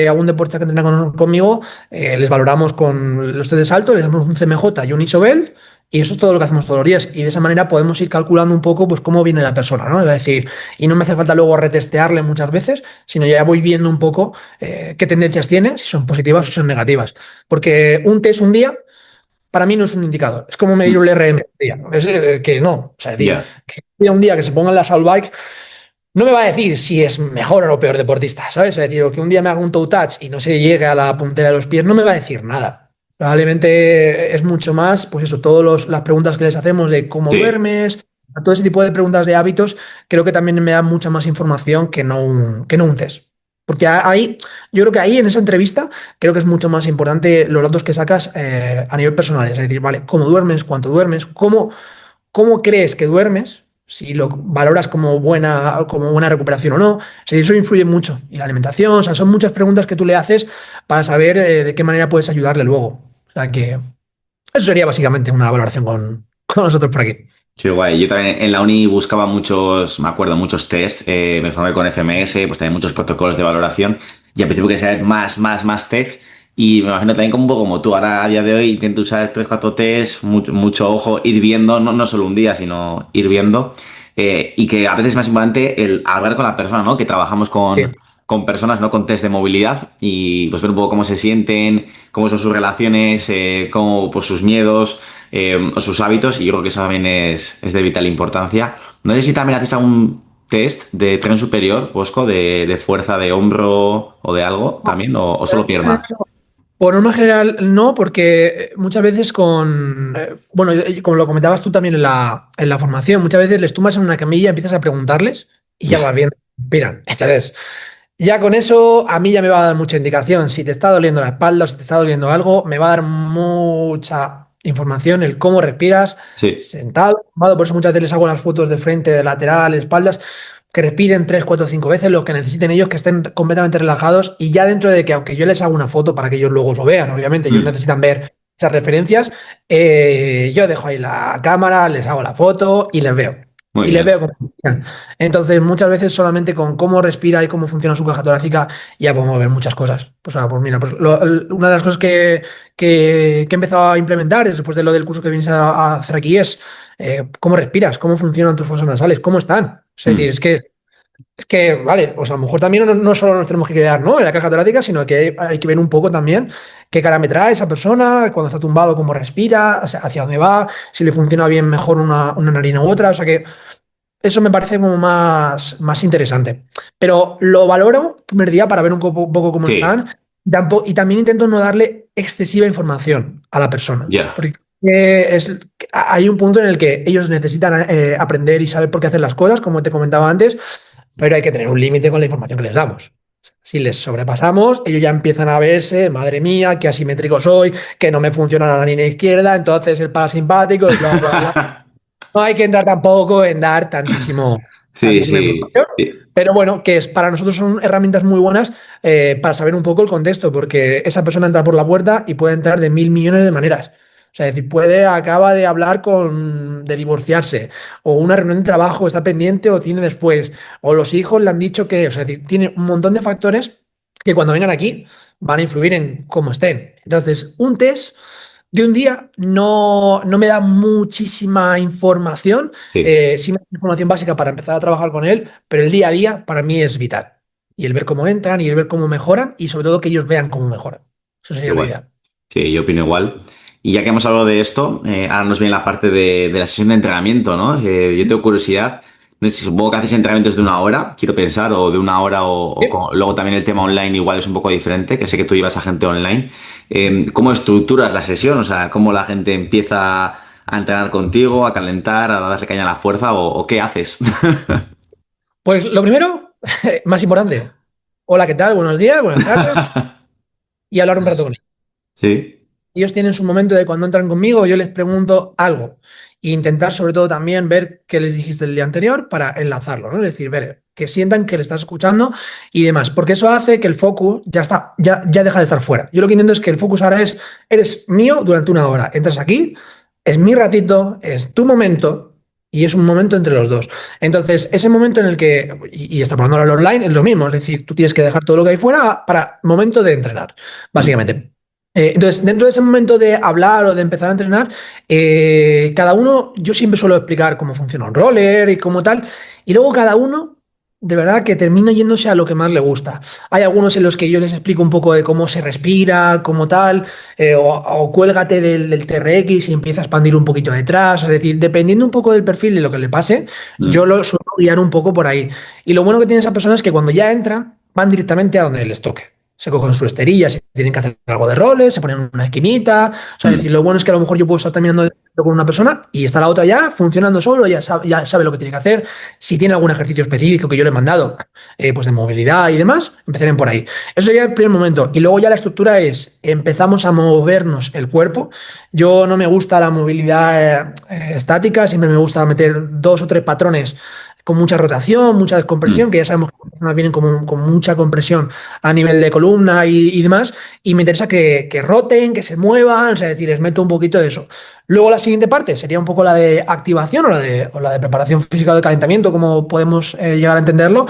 algún deportista que entrena conmigo, les valoramos con los test de salto, les damos un CMJ y un Isobel. Y eso es todo lo que hacemos todos los días. Y de esa manera podemos ir calculando un poco pues cómo viene la persona, ¿no? Es decir, y no me hace falta luego retestearle muchas veces, sino ya voy viendo un poco qué tendencias tiene, si son positivas o si son negativas. Porque un test un día para mí no es un indicador. Es como medir un RM. Es que no. O sea, es decir, Ya. que un día que se ponga en la assault bike no me va a decir si es mejor o peor deportista, ¿sabes? Es decir, o que un día me haga un toe touch y no se llegue a la puntera de los pies, no me va a decir nada. Probablemente es mucho más, pues eso, todas las preguntas que les hacemos de cómo Sí. duermes, todo ese tipo de preguntas de hábitos, creo que también me da mucha más información que no un test. Porque ahí, yo creo que ahí en esa entrevista, creo que es mucho más importante los datos que sacas a nivel personal. Es decir, vale, cómo duermes, cuánto duermes, cómo crees que duermes, si lo valoras como buena recuperación o no. O sea, eso influye mucho. Y la alimentación, o sea, son muchas preguntas que tú le haces para saber de qué manera puedes ayudarle luego. O sea que eso sería básicamente una valoración con nosotros por aquí. Qué guay. Yo también en la uni buscaba muchos, me acuerdo, muchos test. Me formé con FMS, pues también muchos protocolos de valoración. Y al principio quería saber más test. Y me imagino también como un poco como tú. Ahora, a día de hoy, intento usar 3 4 test, mucho ojo, ir viendo, no solo un día, sino ir viendo. Y que a veces es más importante el hablar con la persona, ¿no? Que trabajamos Sí. con personas, ¿no? Con test de movilidad y pues ver un poco cómo se sienten, cómo son sus relaciones, cómo pues sus miedos o sus hábitos, y yo creo que eso también es de vital importancia. No sé si también haces algún test de tren superior, Bosco, de fuerza de hombro o de algo también, o solo pierna. Por norma general, no, porque muchas veces bueno, como lo comentabas tú también en la formación, muchas veces les tumbas en una camilla, empiezas a preguntarles y ya Ya. vas viendo, miran. Entonces, ya con eso a mí ya me va a dar mucha indicación. Si te está doliendo la espalda o si te está doliendo algo, me va a dar mucha información el cómo respiras, Sí. sentado, tumbado. Por eso muchas veces les hago las fotos de frente, de lateral, espaldas, que respiren 3 4 5 veces lo que necesiten ellos, que estén completamente relajados. Y ya dentro de que, aunque yo les hago una foto para que ellos luego lo vean, obviamente, ellos Mm. necesitan ver esas referencias, yo dejo ahí la cámara, les hago la foto y les veo. Muy Y les bien. veo cómo funcionan. Entonces, muchas veces solamente con cómo respira y cómo funciona su caja torácica ya podemos ver muchas cosas. Pues, pues mira, pues una de las cosas que he empezado a implementar después de lo del curso que vienes a hacer aquí es cómo respiras, cómo funcionan tus fosas nasales, cómo están. Es decir, Mm. es que, vale, o sea, a lo mejor también no solo nos tenemos que quedar, ¿no? En la caja torácica, sino que hay que ver un poco también qué cara me trae esa persona, cuando está tumbado, cómo respira, o sea, hacia dónde va, si le funciona bien mejor una narina u otra. O sea que eso me parece como más interesante. Pero lo valoro el primer día para ver un poco cómo Sí. están. Y también intento no darle excesiva información a la persona. Ya. Porque hay un punto en el que ellos necesitan aprender y saber por qué hacer las cosas, como te comentaba antes, pero hay que tener un límite con la información que les damos. Si les sobrepasamos, ellos ya empiezan a verse, madre mía, qué asimétrico soy, que no me funciona la línea izquierda, entonces el parasimpático, y bla, bla, bla. No hay que entrar tampoco en dar Sí, tantísima sí. información, Sí. pero bueno, para nosotros son herramientas muy buenas para saber un poco el contexto, porque esa persona entra por la puerta y puede entrar de mil millones de maneras. O sea, es decir, acaba de hablar de divorciarse, o una reunión de trabajo está pendiente o tiene después, o los hijos le han dicho que, o sea, es decir, tiene un montón de factores que cuando vengan aquí van a influir en cómo estén. Entonces, un test de un día no me da muchísima información, Sí. sí me da información básica para empezar a trabajar con él, pero el día a día para mí es vital. Y el ver cómo entran y el ver cómo mejoran y sobre todo que ellos vean cómo mejoran. Eso sería lo Igual. ideal. Sí, yo opino igual. Y ya que hemos hablado de esto, ahora nos viene la parte de la sesión de entrenamiento, ¿no? Yo tengo curiosidad. No sé, supongo que haces entrenamientos de 1 hora, quiero pensar, o de 1 hora, Sí. luego también el tema online igual es un poco diferente, que sé que tú llevas a gente online. ¿Cómo estructuras la sesión? O sea, ¿cómo la gente empieza a entrenar contigo, a calentar, a darle caña a la fuerza, o qué haces? Pues lo primero, más importante. Hola, ¿qué tal? Buenos días, buenas tardes. Y hablar un rato con ellos. Sí, Ellos tienen su momento de cuando entran conmigo, yo les pregunto algo. E intentar sobre todo también ver qué les dijiste el día anterior para enlazarlo, ¿no? Es decir, ver que sientan que le estás escuchando y demás. Porque eso hace que el focus ya está, ya deja de estar fuera. Yo lo que intento es que el focus ahora eres mío durante 1 hora. Entras aquí, es mi ratito, es tu momento. Y es un momento entre los dos. Entonces, ese momento en el que, y extrapolándolo al online, es lo mismo. Es decir, tú tienes que dejar todo lo que hay fuera para momento de entrenar, mm, básicamente. Entonces, dentro de ese momento de hablar o de empezar a entrenar, cada uno, yo siempre suelo explicar cómo funciona un roller y cómo tal, y luego cada uno de verdad que termina yéndose a lo que más le gusta. Hay algunos en los que yo les explico un poco de cómo se respira, cómo tal, o cuélgate del TRX y empieza a expandir un poquito detrás. Es decir, dependiendo un poco del perfil de lo que le pase, yo Mm. lo suelo guiar un poco por ahí. Y lo bueno que tiene esa persona es que cuando ya entran, van directamente a donde les toque. Se cogen su esterilla, si tienen que hacer algo de roles, se ponen en una esquinita. O sea, es Mm. decir, lo bueno es que a lo mejor yo puedo estar terminando con una persona y está la otra ya funcionando solo, ya sabe lo que tiene que hacer. Si tiene algún ejercicio específico que yo le he mandado, pues de movilidad y demás, empezarán por ahí. Eso sería el primer momento. Y luego ya la estructura es, empezamos a movernos el cuerpo. Yo no me gusta la movilidad estática, siempre me gusta meter 2 o 3 patrones con mucha rotación, mucha descompresión, Mm. que ya sabemos que las personas vienen con mucha compresión a nivel de columna y demás, y me interesa que roten, que se muevan, o sea, es decir, les meto un poquito de eso. Luego la siguiente parte sería un poco la de activación o la de preparación física o de calentamiento, como podemos llegar a entenderlo,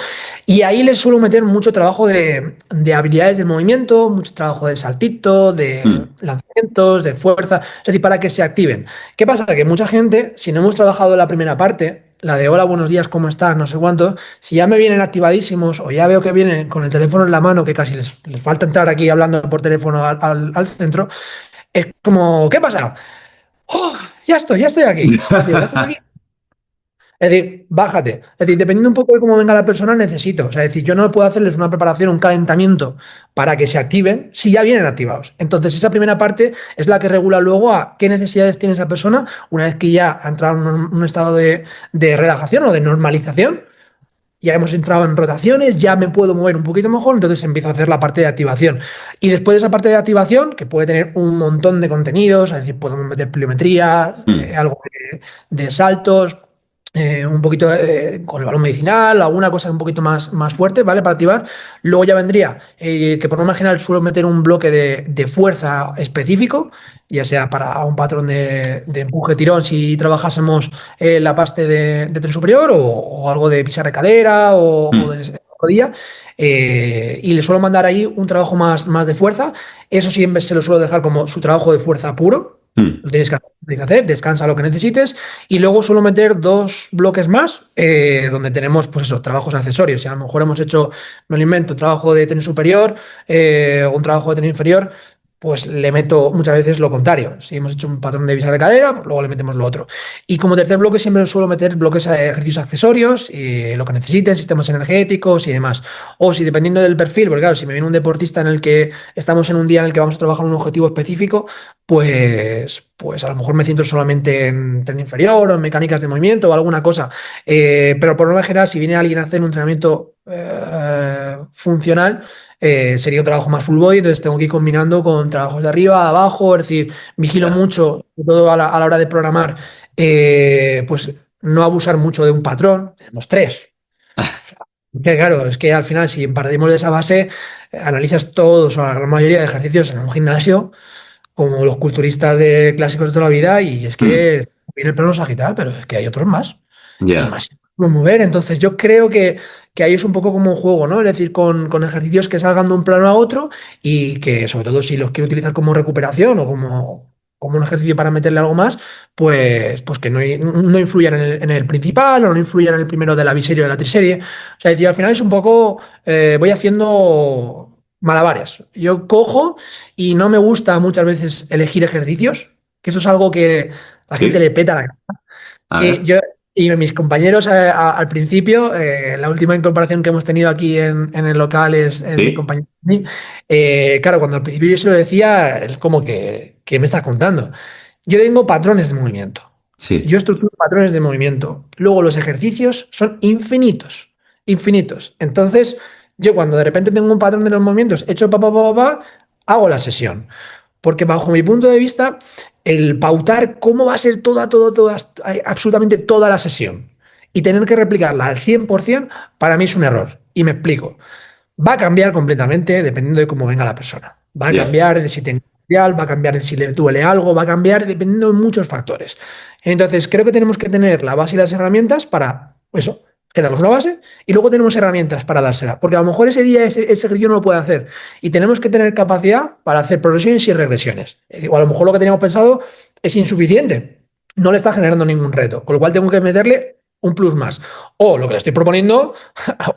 y ahí les suelo meter mucho trabajo de habilidades de movimiento, mucho trabajo de saltito, de Mm. lanzamientos, de fuerza, es decir, para que se activen. ¿Qué pasa? Que mucha gente, si no hemos trabajado la primera parte, la de hola, buenos días, ¿cómo estás? No sé cuánto. Si ya me vienen activadísimos o ya veo que vienen con el teléfono en la mano, que casi les falta entrar aquí hablando por teléfono al centro, es como, ¿qué pasa? ¡Oh! Ya estoy aquí. Digo, ¿qué haces aquí? Es decir, bájate. Es decir, dependiendo un poco de cómo venga la persona, necesito. O sea, es decir, yo no puedo hacerles una preparación, un calentamiento para que se activen si ya vienen activados. Entonces, esa primera parte es la que regula luego a qué necesidades tiene esa persona una vez que ya ha entrado en un estado de relajación o de normalización. Ya hemos entrado en rotaciones, ya me puedo mover un poquito mejor, entonces empiezo a hacer la parte de activación. Y después de esa parte de activación, que puede tener un montón de contenidos, es decir, podemos meter pliometría, Mm. algo de saltos, un poquito con el balón medicinal, alguna cosa un poquito más fuerte, ¿vale? Para activar. Luego ya vendría, que por norma general suelo meter un bloque de fuerza específico, ya sea para un patrón de empuje-tirón si trabajásemos la parte de tren superior o algo de pisar de cadera o Mm. de rodilla. Y le suelo mandar ahí un trabajo más de fuerza. Eso siempre se lo suelo dejar como su trabajo de fuerza puro. Mm. Lo tienes que hacer, descansa lo que necesites. Y luego suelo meter 2 bloques más donde tenemos, pues eso, trabajos accesorios. Si a lo mejor hemos hecho, me lo invento, un trabajo de tren superior o un trabajo de tren inferior, pues le meto muchas veces lo contrario. Si hemos hecho un patrón de visar de cadera, pues luego le metemos lo otro. Y como tercer bloque siempre suelo meter bloques de ejercicios accesorios, y lo que necesiten, sistemas energéticos y demás. O si dependiendo del perfil, porque claro, si me viene un deportista en el que estamos en un día en el que vamos a trabajar un objetivo específico, pues a lo mejor me centro solamente en tren inferior o en mecánicas de movimiento o alguna cosa. Pero por norma general, si viene alguien a hacer un entrenamiento funcional, sería un trabajo más full body, entonces tengo que ir combinando con trabajos de arriba, abajo, es decir, vigilo Ya. mucho, sobre todo a la hora de programar, pues no abusar mucho de un patrón, tenemos 3. Que claro, es que al final, si partimos de esa base, analizas todos o la gran mayoría de ejercicios en un gimnasio, como los culturistas de clásicos de toda la vida, y es Mm. que viene el plano sagital, pero es que hay otros más y Ya. más mover. Entonces, yo creo que ahí es un poco como un juego, ¿no? Es decir, con ejercicios que salgan de un plano a otro y que, sobre todo, si los quiero utilizar como recuperación o como un ejercicio para meterle algo más, pues que no influyan en el principal o no influyan en el primero de la biserie o de la triserie. O sea, es decir, al final es un poco, voy haciendo malabares. Yo cojo y no me gusta muchas veces elegir ejercicios, que eso es algo que a la gente ¿Sí? le peta la cabeza. A Sí, ver. yo y mis compañeros al principio, la última incorporación que hemos tenido aquí en el local es mi ¿Sí? compañero. Claro, cuando al principio yo se lo decía, él como que, ¿qué me estás contando? Yo tengo patrones de movimiento. Sí. Yo estructuro patrones de movimiento. Luego los ejercicios son infinitos, infinitos. Entonces, yo cuando de repente tengo un patrón de los movimientos hecho hago la sesión. Porque bajo mi punto de vista, el pautar cómo va a ser toda, absolutamente toda la sesión y tener que replicarla al 100%, para mí es un error. Y me explico. Va a cambiar completamente dependiendo de cómo venga la persona. Va a Ya. cambiar de si tiene potencial, va a cambiar de si le duele algo, va a cambiar dependiendo de muchos factores. Entonces, creo que tenemos que tener la base y las herramientas para eso, generarnos una base y luego tenemos herramientas para dársela. Porque a lo mejor ese día ese ejercicio no lo puede hacer y tenemos que tener capacidad para hacer progresiones y regresiones. O a lo mejor lo que teníamos pensado es insuficiente, no le está generando ningún reto, con lo cual tengo que meterle un plus más. O lo que le estoy proponiendo,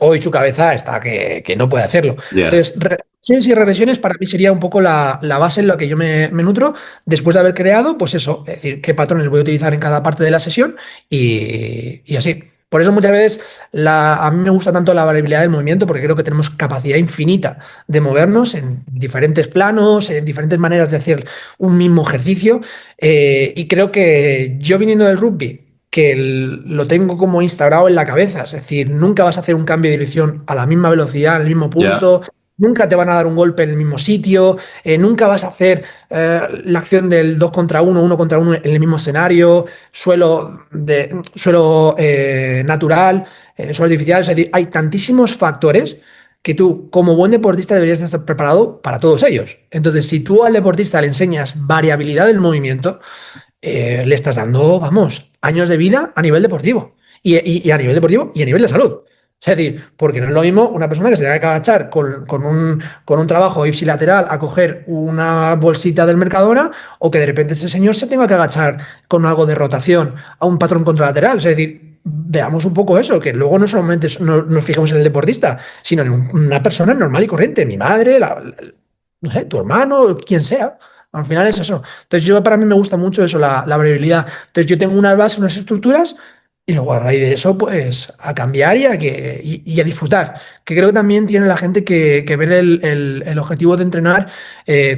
hoy su cabeza está que no puede hacerlo. Ya. Entonces, regresiones y regresiones para mí sería un poco la base en la que yo me nutro después de haber creado, pues eso, es decir, qué patrones voy a utilizar en cada parte de la sesión y así. Por eso muchas veces a mí me gusta tanto la variabilidad del movimiento porque creo que tenemos capacidad infinita de movernos en diferentes planos, en diferentes maneras de hacer un mismo ejercicio. Y creo que yo viniendo del rugby, que lo tengo como instaurado en la cabeza, es decir, nunca vas a hacer un cambio de dirección a la misma velocidad, en el mismo Ya. punto, nunca te van a dar un golpe en el mismo sitio, nunca vas a hacer la acción del 2 contra 1, 1 contra 1 en el mismo escenario, suelo natural, suelo artificial, es decir, hay tantísimos factores que tú, como buen deportista, deberías estar preparado para todos ellos. Entonces, si tú al deportista le enseñas variabilidad del movimiento, le estás dando, vamos, años de vida a nivel deportivo. Y a nivel deportivo y a nivel de salud. Es decir, porque no es lo mismo una persona que se tenga que agachar con un trabajo ipsilateral a coger una bolsita del Mercadona o que de repente ese señor se tenga que agachar con algo de rotación a un patrón contralateral. Es decir, veamos un poco eso, que luego no solamente nos fijemos en el deportista, sino en una persona normal y corriente, mi madre, no sé, tu hermano, quien sea. Al final es eso. Entonces, para mí me gusta mucho eso, la variabilidad. Entonces, yo tengo unas bases, unas estructuras, y luego a raíz de eso, pues a cambiar y a disfrutar. Que creo que también tiene la gente que ver el objetivo de entrenar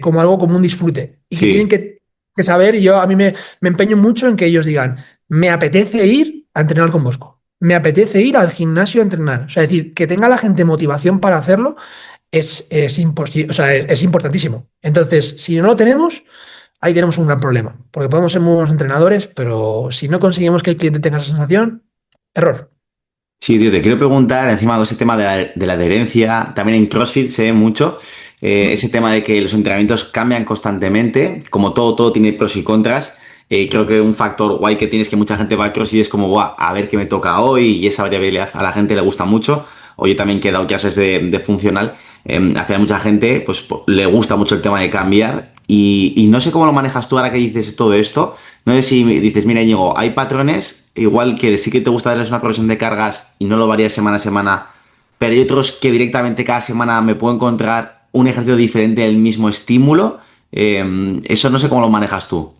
como algo como un disfrute. Y que tienen Sí. que saber, y a mí me empeño mucho en que ellos digan, me apetece ir a entrenar con Bosco. Me apetece ir al gimnasio a entrenar. O sea, es decir, que tenga la gente motivación para hacerlo es imposible, o sea, es importantísimo. Entonces, si no lo tenemos, ahí tenemos un gran problema, porque podemos ser muy buenos entrenadores, pero si no conseguimos que el cliente tenga esa sensación, error. Sí, tío, te quiero preguntar, encima de ese tema de la adherencia, también en CrossFit se ve mucho ese tema de que los entrenamientos cambian constantemente, como todo tiene pros y contras. Creo que un factor guay que tienes que mucha gente va a CrossFit y es como, "Buah, a ver qué me toca hoy", y esa variabilidad a la gente le gusta mucho. O yo también que he dado clases de funcional, al final mucha gente pues le gusta mucho el tema de cambiar y no sé cómo lo manejas tú ahora que dices todo esto. No sé si dices, mira, Íñigo, hay patrones, igual que sí que te gusta darles una progresión de cargas y no lo varías semana a semana, pero hay otros que directamente cada semana me puedo encontrar un ejercicio diferente del mismo estímulo. Eso no sé cómo lo manejas tú.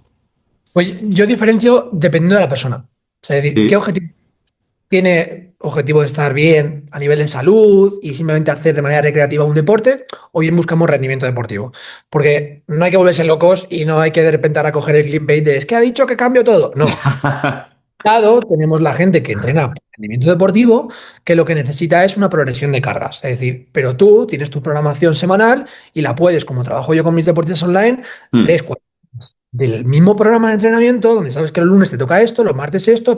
Pues yo diferencio dependiendo de la persona. O sea, es decir, ¿qué Sí. objetivo tiene? Objetivo de estar bien a nivel de salud y simplemente hacer de manera recreativa un deporte, o bien buscamos rendimiento deportivo. Porque no hay que volverse locos y no hay que de repente ahora coger el clickbait de es que ha dicho que cambio todo. No. Lado, tenemos la gente que entrena por rendimiento deportivo, que lo que necesita es una progresión de cargas. Es decir, pero tú tienes tu programación semanal y la puedes, como trabajo yo con mis deportistas online, Mm. 3, 4 del mismo programa de entrenamiento, donde sabes que los lunes te toca esto, los martes esto,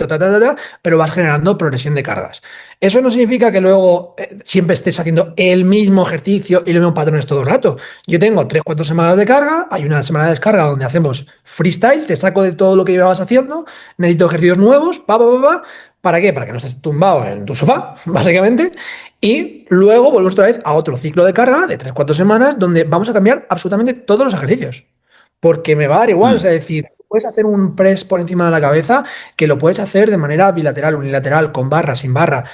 pero vas generando progresión de cargas. Eso no significa que luego siempre estés haciendo el mismo ejercicio y los mismos patrones todo el rato. Yo tengo 3, 4 semanas de carga, hay una semana de descarga donde hacemos freestyle, te saco de todo lo que llevabas haciendo, necesito ejercicios nuevos, ¿para qué? Para que no estés tumbado en tu sofá, básicamente. Y luego volvemos otra vez a otro ciclo de carga de 3, 4 semanas donde vamos a cambiar absolutamente todos los ejercicios. Porque me va a dar igual, o sea, Mm. es decir, puedes hacer un press por encima de la cabeza que lo puedes hacer de manera bilateral, unilateral, con barra, sin barra,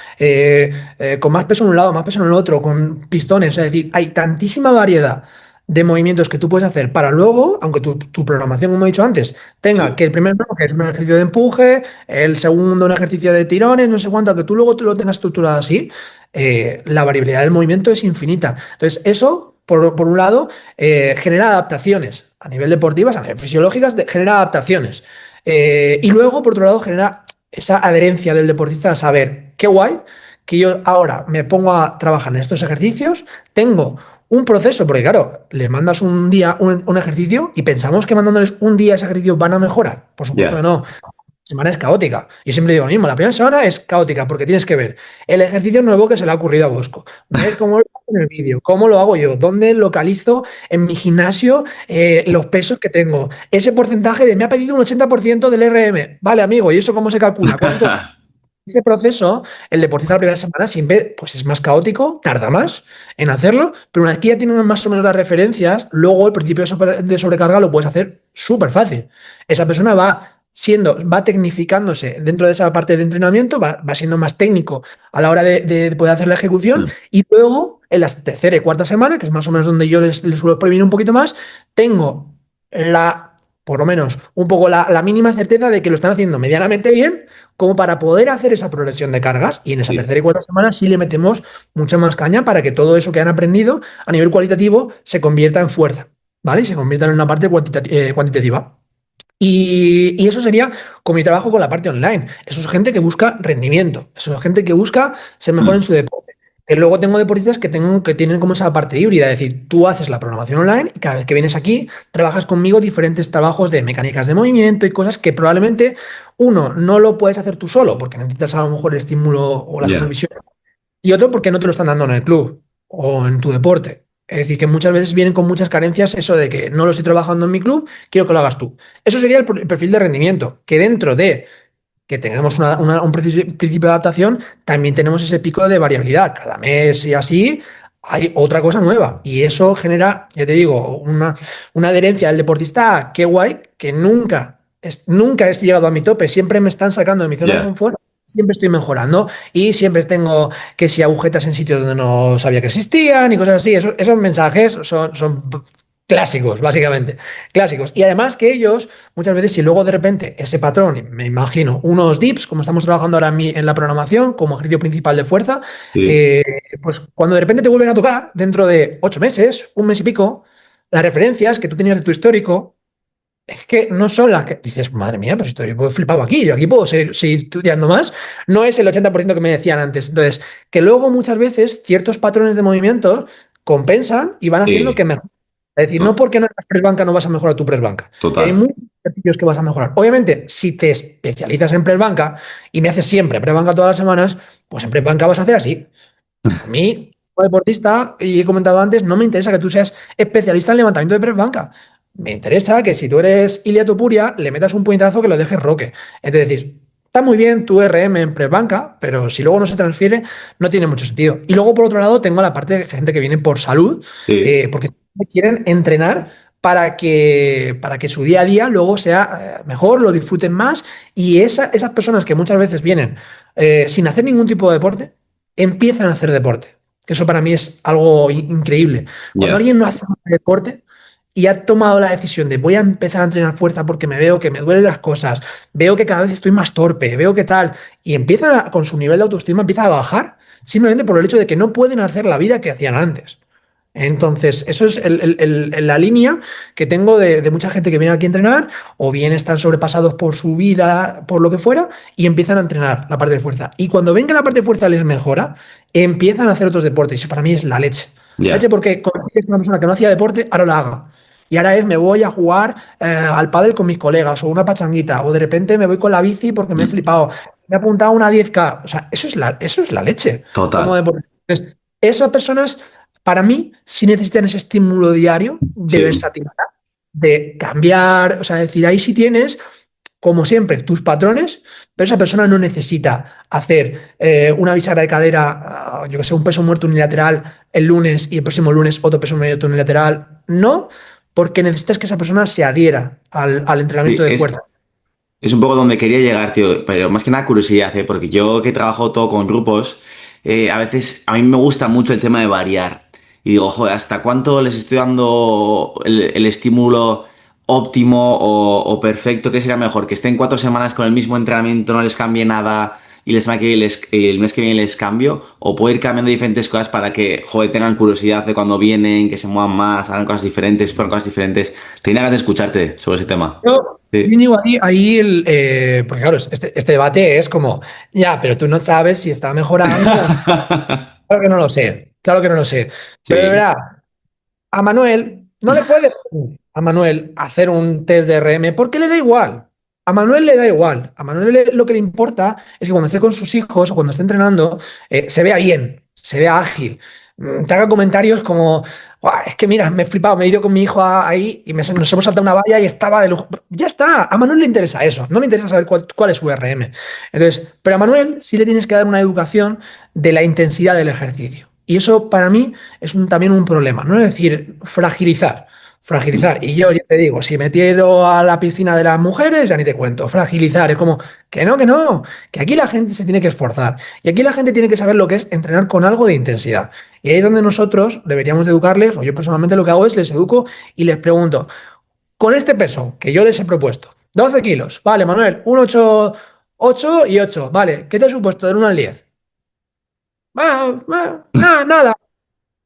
con más peso en un lado, más peso en el otro, con pistones, es decir, hay tantísima variedad de movimientos que tú puedes hacer para luego, aunque tu programación, como he dicho antes, tenga Sí. que el primer bloque es un ejercicio de empuje, el segundo un ejercicio de tirones, no sé cuánto, que tú luego te lo tengas estructurado así, la variabilidad del movimiento es infinita. Entonces, eso, por un lado, genera adaptaciones a nivel deportivas, a nivel fisiológicas, genera adaptaciones. Y luego, por otro lado, genera esa adherencia del deportista a saber, qué guay, que yo ahora me pongo a trabajar en estos ejercicios, tengo un proceso, porque claro, les mandas un día un ejercicio y pensamos que mandándoles un día ese ejercicio van a mejorar. Por supuesto que Ya. no. Semana es caótica. Yo siempre digo lo mismo, la primera semana es caótica porque tienes que ver el ejercicio nuevo que se le ha ocurrido a Bosco, ver cómo lo hago en el vídeo, cómo lo hago yo, dónde localizo en mi gimnasio los pesos que tengo, ese porcentaje de me ha pedido un 80% del RM. Vale, amigo, ¿y eso cómo se calcula? ¿Cuánto? Ese proceso, el deportista la primera semana siempre pues es más caótico, tarda más en hacerlo, pero una vez que ya tienes más o menos las referencias, luego el principio de sobrecarga lo puedes hacer súper fácil. Esa persona va va tecnificándose dentro de esa parte de entrenamiento, va siendo más técnico a la hora de poder hacer la ejecución, y luego en la tercera y cuarta semana, que es más o menos donde yo les suelo prevenir un poquito más, tengo por lo menos un poco la mínima certeza de que lo están haciendo medianamente bien, como para poder hacer esa progresión de cargas, y en esa tercera y cuarta semana sí le metemos mucha más caña para que todo eso que han aprendido a nivel cualitativo se convierta en fuerza, ¿vale? Y se convierta en una parte cuantitativa. Y eso sería con mi trabajo con la parte online. Eso es gente que busca rendimiento, eso es gente que busca ser mejor en su deporte. Que luego tengo deportistas que tienen como esa parte híbrida, es decir, tú haces la programación online y cada vez que vienes aquí trabajas conmigo diferentes trabajos de mecánicas de movimiento y cosas que probablemente uno no lo puedes hacer tú solo porque necesitas a lo mejor el estímulo o la supervisión, y otro porque no te lo están dando en el club o en tu deporte. Es decir, que muchas veces vienen con muchas carencias eso de que no lo estoy trabajando en mi club, quiero que lo hagas tú. Eso sería el perfil de rendimiento, que dentro de que tengamos un principio de adaptación, también tenemos ese pico de variabilidad. Cada mes y así hay otra cosa nueva. Y eso genera, ya te digo, una adherencia del deportista a qué guay, que nunca he llegado a mi tope, siempre me están sacando de mi zona de confort. Siempre estoy mejorando y siempre tengo que si agujetas en sitios donde no sabía que existían y cosas así. Esos mensajes son clásicos, básicamente. Clásicos. Y además que ellos, muchas veces, si luego de repente ese patrón, me imagino, unos dips, como estamos trabajando ahora en la programación, como ejercicio principal de fuerza, pues cuando de repente te vuelven a tocar, dentro de 8 meses, un mes y pico, las referencias que tú tenías de tu histórico, es que no son las que dices, madre mía, pues estoy flipado aquí, yo aquí puedo seguir estudiando más. No es el 80% que me decían antes. Entonces, que luego muchas veces ciertos patrones de movimiento compensan y van haciendo que mejor. Es decir, no porque no hagas press banca no vas a mejorar tu press banca. Hay muchos ejercicios que vas a mejorar. Obviamente, si te especializas en press banca y me haces siempre press banca todas las semanas, pues en press banca vas a hacer así. A mí, como deportista, y he comentado antes, no me interesa que tú seas especialista en levantamiento de press banca. Me interesa que si tú eres Ilia Topuria, le metas un puñetazo que lo dejes roque. Entonces, está muy bien tu RM en press banca, pero si luego no se transfiere, no tiene mucho sentido. Y luego, por otro lado, tengo la parte de gente que viene por salud, porque quieren entrenar para que su día a día luego sea mejor, lo disfruten más. Y esas personas que muchas veces vienen sin hacer ningún tipo de deporte, empiezan a hacer deporte. Que eso para mí es algo increíble. Cuando alguien no hace deporte y ha tomado la decisión de voy a empezar a entrenar fuerza porque me veo que me duelen las cosas, veo que cada vez estoy más torpe, veo que tal, y empieza con su nivel de autoestima empieza a bajar simplemente por el hecho de que no pueden hacer la vida que hacían antes. Entonces, eso es la línea que tengo de mucha gente que viene aquí a entrenar o bien están sobrepasados por su vida, por lo que fuera, y empiezan a entrenar la parte de fuerza. Y cuando ven que la parte de fuerza les mejora, empiezan a hacer otros deportes. Y eso para mí es la leche. La leche porque conocí a una persona que no hacía deporte, ahora lo haga. Y ahora me voy a jugar al pádel con mis colegas o una pachanguita, o de repente me voy con la bici porque me he flipado. Me he apuntado a una 10K. O sea, eso es la leche. Total. Como deporte. Entonces, esas personas para mí, sí necesitan ese estímulo diario de versatilidad, de cambiar, o sea, decir, ahí sí tienes, como siempre, tus patrones, pero esa persona no necesita hacer una bisagra de cadera, yo que sé, un peso muerto unilateral el lunes y el próximo lunes otro peso muerto unilateral. No, porque necesitas que esa persona se adhiera al entrenamiento de fuerza. Es un poco donde quería llegar, tío, pero más que nada curiosidad, porque yo que trabajo todo con grupos, a veces a mí me gusta mucho el tema de variar. Y digo, joder, ¿hasta cuánto les estoy dando el estímulo óptimo o perfecto? ¿Qué sería mejor? ¿Que estén 4 semanas con el mismo entrenamiento, no les cambie nada y el mes que viene les cambio? ¿O puedo ir cambiando diferentes cosas para que, joder, tengan curiosidad de cuando vienen, que se muevan más, hagan cosas diferentes, prueben cosas diferentes? Tenía ganas de escucharte sobre ese tema. Yo digo ahí porque claro, este debate es como, ya, pero tú no sabes si está mejorando. Claro que no lo sé, claro que no lo sé. Pero de verdad, a Manuel no le puedes a Manuel hacer un test de RM porque le da igual. A Manuel le da igual. A Manuel lo que le importa es que cuando esté con sus hijos o cuando esté entrenando se vea bien, se vea ágil. Te haga comentarios como, es que mira, me he flipado, me he ido con mi hijo ahí y nos hemos saltado una valla y estaba de lujo. Ya está, a Manuel le interesa eso, no le interesa saber cuál es su RM. Entonces, pero a Manuel sí le tienes que dar una educación de la intensidad del ejercicio. Y eso para mí es también un problema, no es decir, fragilizar. Fragilizar. Y yo ya te digo, si me tiro a la piscina de las mujeres, ya ni te cuento. Fragilizar es como, que no, que aquí la gente se tiene que esforzar. Y aquí la gente tiene que saber lo que es entrenar con algo de intensidad. Y ahí es donde nosotros deberíamos de educarles, o yo personalmente lo que hago es les educo y les pregunto, con este peso que yo les he propuesto, 12 kilos, vale, Manuel, 1, 8, 8 y 8, vale, ¿qué te ha supuesto del 1 al 10? Nada, nada.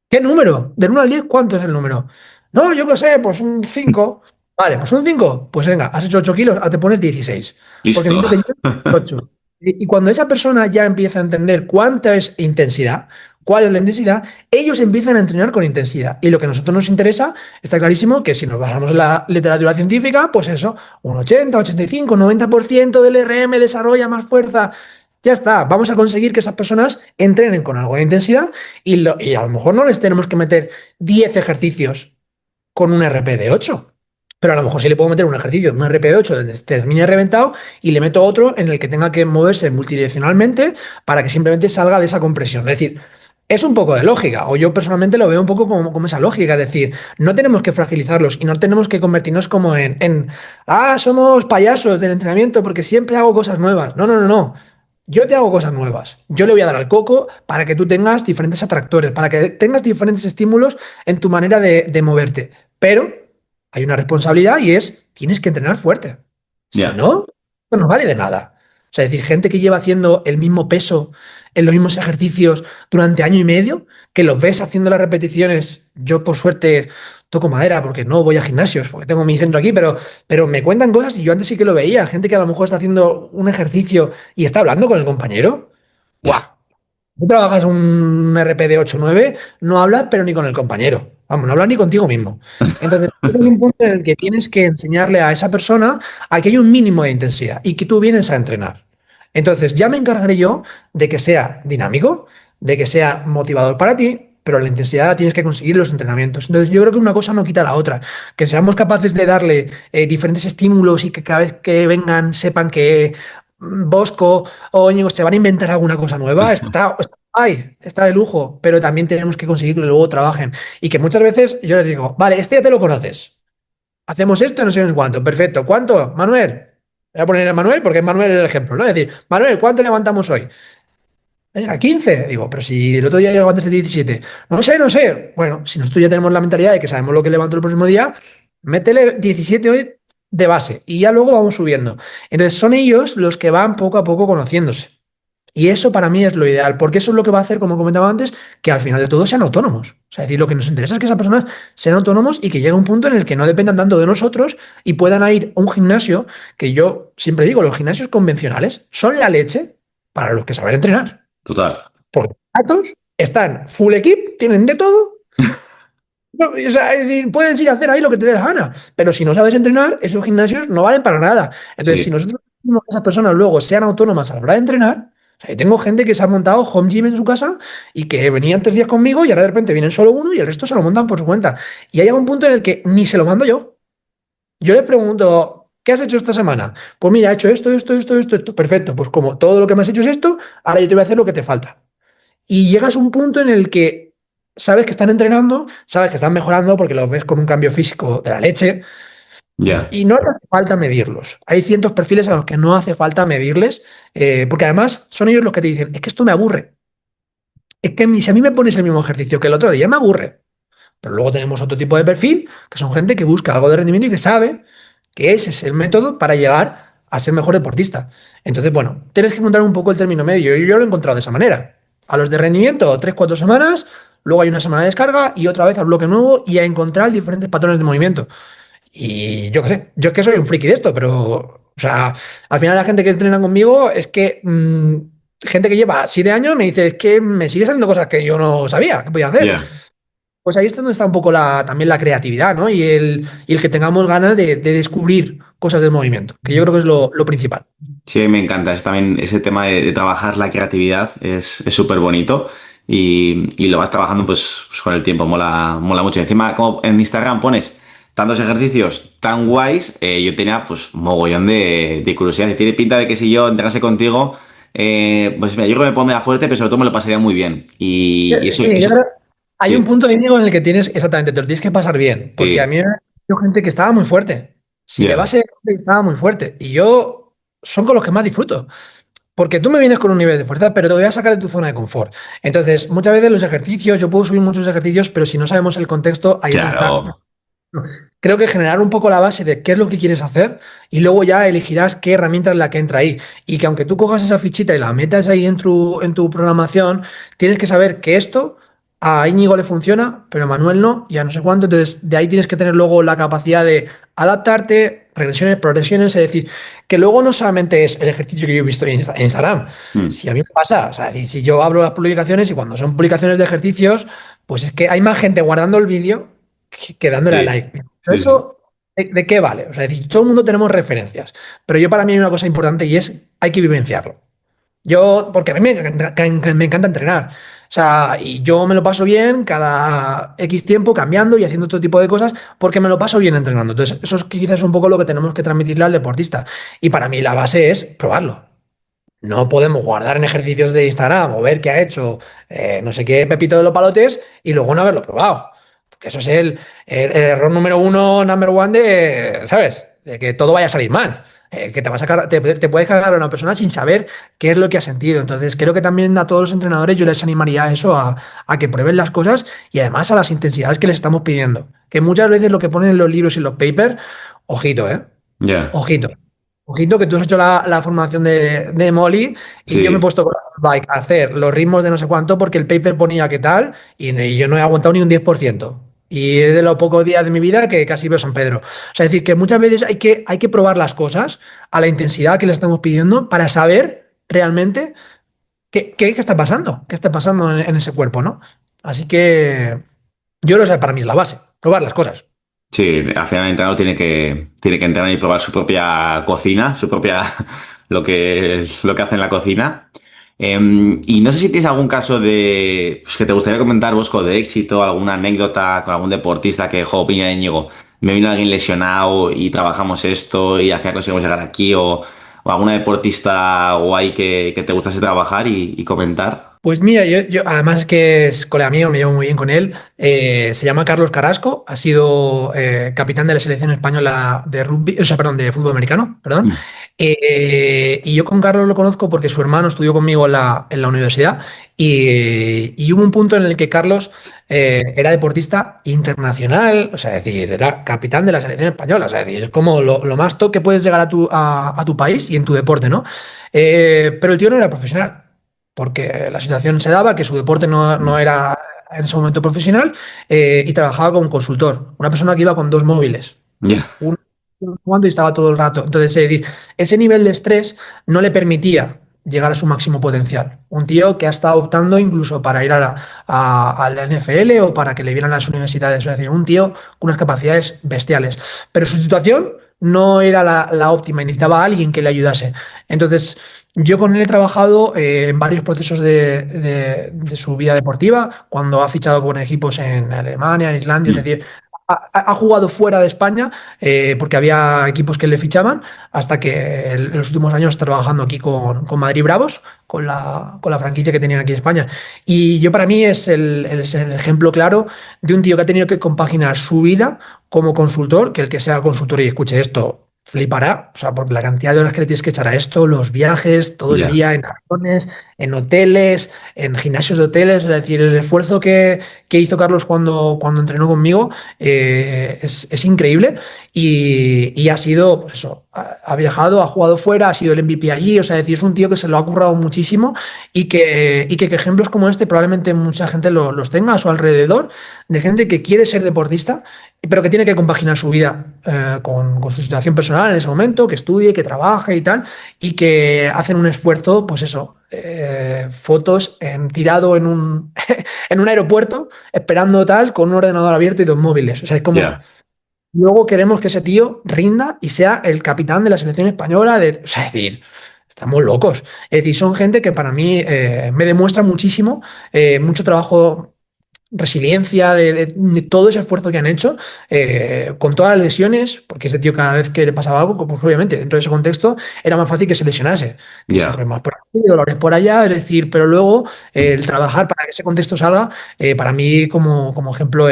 ¿Qué número? Del 1 al 10, ¿cuánto es el número? No, yo qué sé, pues un 5. Vale, pues un 5. Pues venga, has hecho 8 kilos, ahora te pones 16. Porque Listo. necesito que llegues a 8. Y cuando esa persona ya empieza a entender cuánta es intensidad, cuál es la intensidad, ellos empiezan a entrenar con intensidad. Y lo que a nosotros nos interesa, está clarísimo que si nos basamos en la literatura científica, pues eso, un 80, 85, 90% del RM desarrolla más fuerza. Ya está, vamos a conseguir que esas personas entrenen con algo de intensidad y a lo mejor no les tenemos que meter 10 ejercicios con un RP de 8. Pero a lo mejor sí le puedo meter un ejercicio de un RP de 8 donde termine reventado y le meto otro en el que tenga que moverse multidireccionalmente para que simplemente salga de esa compresión. Es decir, es un poco de lógica, o yo personalmente lo veo un poco como esa lógica. Es decir, no tenemos que fragilizarlos y no tenemos que convertirnos como somos payasos del entrenamiento porque siempre hago cosas nuevas. No, no, no, no. Yo te hago cosas nuevas. Yo le voy a dar al coco para que tú tengas diferentes atractores, para que tengas diferentes estímulos en tu manera de moverte. Pero hay una responsabilidad y es, tienes que entrenar fuerte. Si Ya. no, esto no vale de nada. O sea, es decir, gente que lleva haciendo el mismo peso en los mismos ejercicios durante año y medio, que los ves haciendo las repeticiones. Yo, por suerte, toco madera porque no voy a gimnasios, porque tengo mi centro aquí, pero me cuentan cosas y yo antes sí que lo veía. Gente que a lo mejor está haciendo un ejercicio y está hablando con el compañero. ¡Guau! Tú trabajas un RP de 8 o 9, no hablas, pero ni con el compañero. Vamos, no hablas ni contigo mismo. Entonces, hay un punto en el que tienes que enseñarle a esa persona a que hay un mínimo de intensidad y que tú vienes a entrenar. Entonces, ya me encargaré yo de que sea dinámico, de que sea motivador para ti, pero la intensidad la tienes que conseguir en los entrenamientos. Entonces, yo creo que una cosa no quita la otra. Que seamos capaces de darle diferentes estímulos y que cada vez que vengan sepan que Bosco o Íñigo se van a inventar alguna cosa nueva, está de lujo, pero también tenemos que conseguir que luego trabajen. Y que muchas veces yo les digo, vale, este ya te lo conoces. Hacemos esto, no sé cuánto. Perfecto. ¿Cuánto? Manuel. Voy a poner a Manuel porque es Manuel el ejemplo, ¿no? Es decir, Manuel, ¿cuánto levantamos hoy? Venga, 15. Digo, pero si el otro día levantaste 17. No sé, no sé. Bueno, si nosotros ya tenemos la mentalidad de que sabemos lo que levanto el próximo día, métele 17 hoy de base y ya luego vamos subiendo. Entonces son ellos los que van poco a poco conociéndose. Y eso para mí es lo ideal, porque eso es lo que va a hacer, como comentaba antes, que al final de todo sean autónomos. O sea, es decir, lo que nos interesa es que esas personas sean autónomos y que llegue un punto en el que no dependan tanto de nosotros y puedan ir a un gimnasio, que yo siempre digo, los gimnasios convencionales son la leche para los que saben entrenar. Total. Porque los datos están full equip, tienen de todo. No, o sea, es decir, puedes ir a hacer ahí lo que te dé la gana, pero si no sabes entrenar, esos gimnasios no valen para nada. Entonces, si Sí. nosotros queremos que esas personas luego sean autónomas a la hora de entrenar, o sea, yo tengo gente que se ha montado home gym en su casa y que venían 3 días conmigo y ahora de repente vienen solo uno y el resto se lo montan por su cuenta. Y hay un punto en el que ni se lo mando yo. Yo les pregunto, ¿qué has hecho esta semana? Pues mira, he hecho esto, esto, esto, esto, esto. Perfecto, pues como todo lo que me has hecho es esto, ahora yo te voy a hacer lo que te falta. Y llegas a un punto en el que sabes que están entrenando, sabes que están mejorando porque los ves con un cambio físico de la leche Ya. y no hace falta medirlos. Hay ciertos perfiles a los que no hace falta medirles, porque además son ellos los que te dicen, es que esto me aburre. Es que si a mí me pones el mismo ejercicio que el otro día, me aburre. Pero luego tenemos otro tipo de perfil, que son gente que busca algo de rendimiento y que sabe que ese es el método para llegar a ser mejor deportista. Entonces, bueno, tienes que encontrar un poco el término medio. Y yo lo he encontrado de esa manera. A los de rendimiento, 3, 4 semanas, luego hay una semana de descarga y otra vez al bloque nuevo y a encontrar diferentes patrones de movimiento. Y yo qué sé, yo es que soy un friki de esto, pero, o sea, al final la gente que entrena conmigo es que gente que lleva 7 años me dice, es que me sigues haciendo cosas que yo no sabía que podía hacer. Ya. Pues ahí es donde está un poco también la creatividad, ¿no? Y el que tengamos ganas de descubrir cosas del movimiento, que yo creo que es lo principal. Sí, me encanta. Es también ese tema de trabajar la creatividad es súper bonito y lo vas trabajando pues con el tiempo. Mola mucho. Encima, como en Instagram pones tantos ejercicios tan guays, yo tenía pues mogollón de curiosidad. Y tiene pinta de que si yo entrenase contigo, pues mira, yo creo que me pondría fuerte, pero sobre todo me lo pasaría muy bien. Y eso, Sí, yo eso, creo hay un sí, punto, Íñigo, en el que tienes, exactamente, te lo tienes que pasar bien, porque a sí, mí Yo gente que estaba muy fuerte. Si de Ya. base estaba muy fuerte. Y yo son con los que más disfruto. Porque tú me vienes con un nivel de fuerza, pero te voy a sacar de tu zona de confort. Entonces, muchas veces los ejercicios, yo puedo subir muchos ejercicios, pero si no sabemos el contexto, ahí es donde está. Claro. Creo que generar un poco la base de qué es lo que quieres hacer y luego ya elegirás qué herramienta es la que entra ahí. Y que aunque tú cojas esa fichita y la metas ahí en tu programación, tienes que saber que esto a Íñigo le funciona, pero a Manuel no, y a no sé cuánto. Entonces, de ahí tienes que tener luego la capacidad de adaptarte, regresiones, progresiones, es decir, que luego no solamente es el ejercicio que yo he visto en Instagram. Mm. Si a mí me pasa, o sea, si yo abro las publicaciones y cuando son publicaciones de ejercicios, pues es que hay más gente guardando el vídeo que dándole a Sí, like. sí, sí. Eso, ¿de qué vale? O sea, es decir, todo el mundo tenemos referencias, pero yo para mí hay una cosa importante y es, hay que vivenciarlo. Yo, porque a mí me encanta entrenar. O sea, y yo me lo paso bien cada X tiempo cambiando y haciendo todo tipo de cosas porque me lo paso bien entrenando. Entonces, eso es quizás un poco lo que tenemos que transmitirle al deportista. Y para mí la base es probarlo. No podemos guardar en ejercicios de Instagram o ver qué ha hecho no sé qué Pepito de los Palotes y luego no haberlo probado. Porque eso es el error número uno, number one de, ¿sabes? De que todo vaya a salir mal. Que te vas a te puedes cargar a una persona sin saber qué es lo que ha sentido. Entonces, creo que también a todos los entrenadores yo les animaría a eso, a que prueben las cosas y además a las intensidades que les estamos pidiendo. Que muchas veces lo que ponen en los libros y los papers, ojito, ¿eh? Ya. Ojito. Ojito que tú has hecho la formación de Molly y yo me he Sí. puesto con la bike a hacer los ritmos de no sé cuánto porque el paper ponía que tal y yo no he aguantado ni un 10%. Y es de los pocos días de mi vida que casi veo San Pedro. O sea, es decir, que muchas veces hay que probar las cosas a la intensidad que le estamos pidiendo para saber realmente qué está pasando, qué está pasando en ese cuerpo, ¿no? Así que yo creo que para mí es la base, probar las cosas. Sí, al final el entrenador tiene que entrenar y probar su propia cocina, su propia, lo que hace en la cocina. Y no sé si tienes algún caso de, pues, que te gustaría comentar, Bosco, de éxito, alguna anécdota con algún deportista que, jo, piña de Ñigo, me vino alguien lesionado y trabajamos esto y al final conseguimos llegar aquí, o alguna deportista guay que te gustase trabajar y comentar. Pues mira, además es que es colega mío, me llevo muy bien con él. Se llama Carlos Carrasco, ha sido capitán de la selección española de rugby, o sea, perdón, de fútbol americano, perdón. Mm. Y yo con Carlos lo conozco porque su hermano estudió conmigo en la universidad y hubo un punto en el que Carlos era deportista internacional, o sea, es decir, era capitán de la selección española, o sea, es decir, es como lo más top que puedes llegar a tu país y en tu deporte, ¿no? Pero el tío no era profesional porque la situación se daba que su deporte no era en ese momento profesional y trabajaba como consultor, una persona que iba con dos móviles, Ya. uno jugando y estaba todo el rato. Entonces, es decir, ese nivel de estrés no le permitía llegar a su máximo potencial. Un tío que ha estado optando incluso para ir a la NFL o para que le vieran las universidades. Es decir, un tío con unas capacidades bestiales. Pero su situación no era la óptima y necesitaba a alguien que le ayudase. Entonces, yo con él he trabajado en varios procesos de su vida deportiva, cuando ha fichado con equipos en Alemania, en Islandia, es Mm. decir, ha jugado fuera de España porque había equipos que le fichaban, hasta que en los últimos años está trabajando aquí con Madrid Bravos, con la franquicia que tenían aquí en España. Y yo para mí es el ejemplo claro de un tío que ha tenido que compaginar su vida como consultor, que el que sea consultor y escuche esto flipará, o sea, porque la cantidad de horas que le tienes que echar a esto, los viajes, todo el Ya. día en aviones, en hoteles, en gimnasios de hoteles, es decir, el esfuerzo que hizo Carlos cuando entrenó conmigo es increíble y ha sido, pues eso, ha viajado, ha jugado fuera, ha sido el MVP allí, o sea, es decir, es un tío que se lo ha currado muchísimo y que ejemplos como este probablemente mucha gente los tenga a su alrededor, de gente que quiere ser deportista pero que tiene que compaginar su vida con su situación personal en ese momento, que estudie, que trabaje y tal, y que hacen un esfuerzo, pues eso, fotos tirado en un aeropuerto, esperando tal, con un ordenador abierto y dos móviles. O sea, es como, Ya. luego queremos que ese tío rinda y sea el capitán de la selección española, o sea, es decir, estamos locos. Es decir, son gente que para mí me demuestra muchísimo, mucho trabajo resiliencia, de todo ese esfuerzo que han hecho, con todas las lesiones, porque ese tío cada vez que le pasaba algo, pues obviamente dentro de ese contexto era más fácil que se lesionase, que se Ya. problemas por aquí, dolores por allá, es decir, pero luego el trabajar para que ese contexto salga, para mí como ejemplo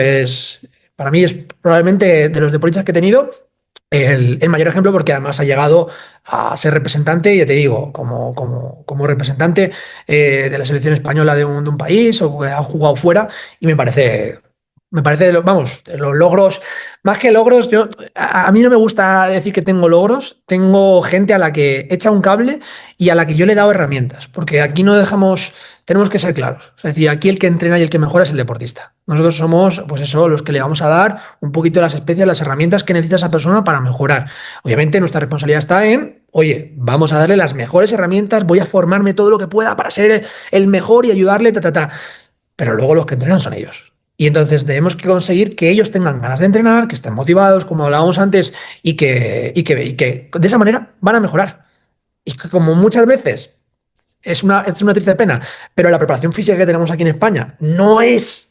para mí es probablemente de los deportistas que he tenido el mayor ejemplo, porque además ha llegado a ser representante, y ya te digo, como representante de la selección española de un país, o que ha jugado fuera, y me parece, vamos, de los logros, más que logros, a mí no me gusta decir que tengo logros, tengo gente a la que echa un cable y a la que yo le he dado herramientas, porque aquí no dejamos, tenemos que ser claros, es decir, aquí el que entrena y el que mejora es el deportista. Nosotros somos, pues eso, los que le vamos a dar un poquito de las especies, las herramientas que necesita esa persona para mejorar. Obviamente nuestra responsabilidad está en, oye, vamos a darle las mejores herramientas, voy a formarme todo lo que pueda para ser el mejor y ayudarle, ta, ta, ta. Pero luego los que entrenan son ellos. Y entonces tenemos que conseguir que ellos tengan ganas de entrenar, que estén motivados, como hablábamos antes, y que de esa manera van a mejorar. Y que como muchas veces es una triste pena, pero la preparación física que tenemos aquí en España no es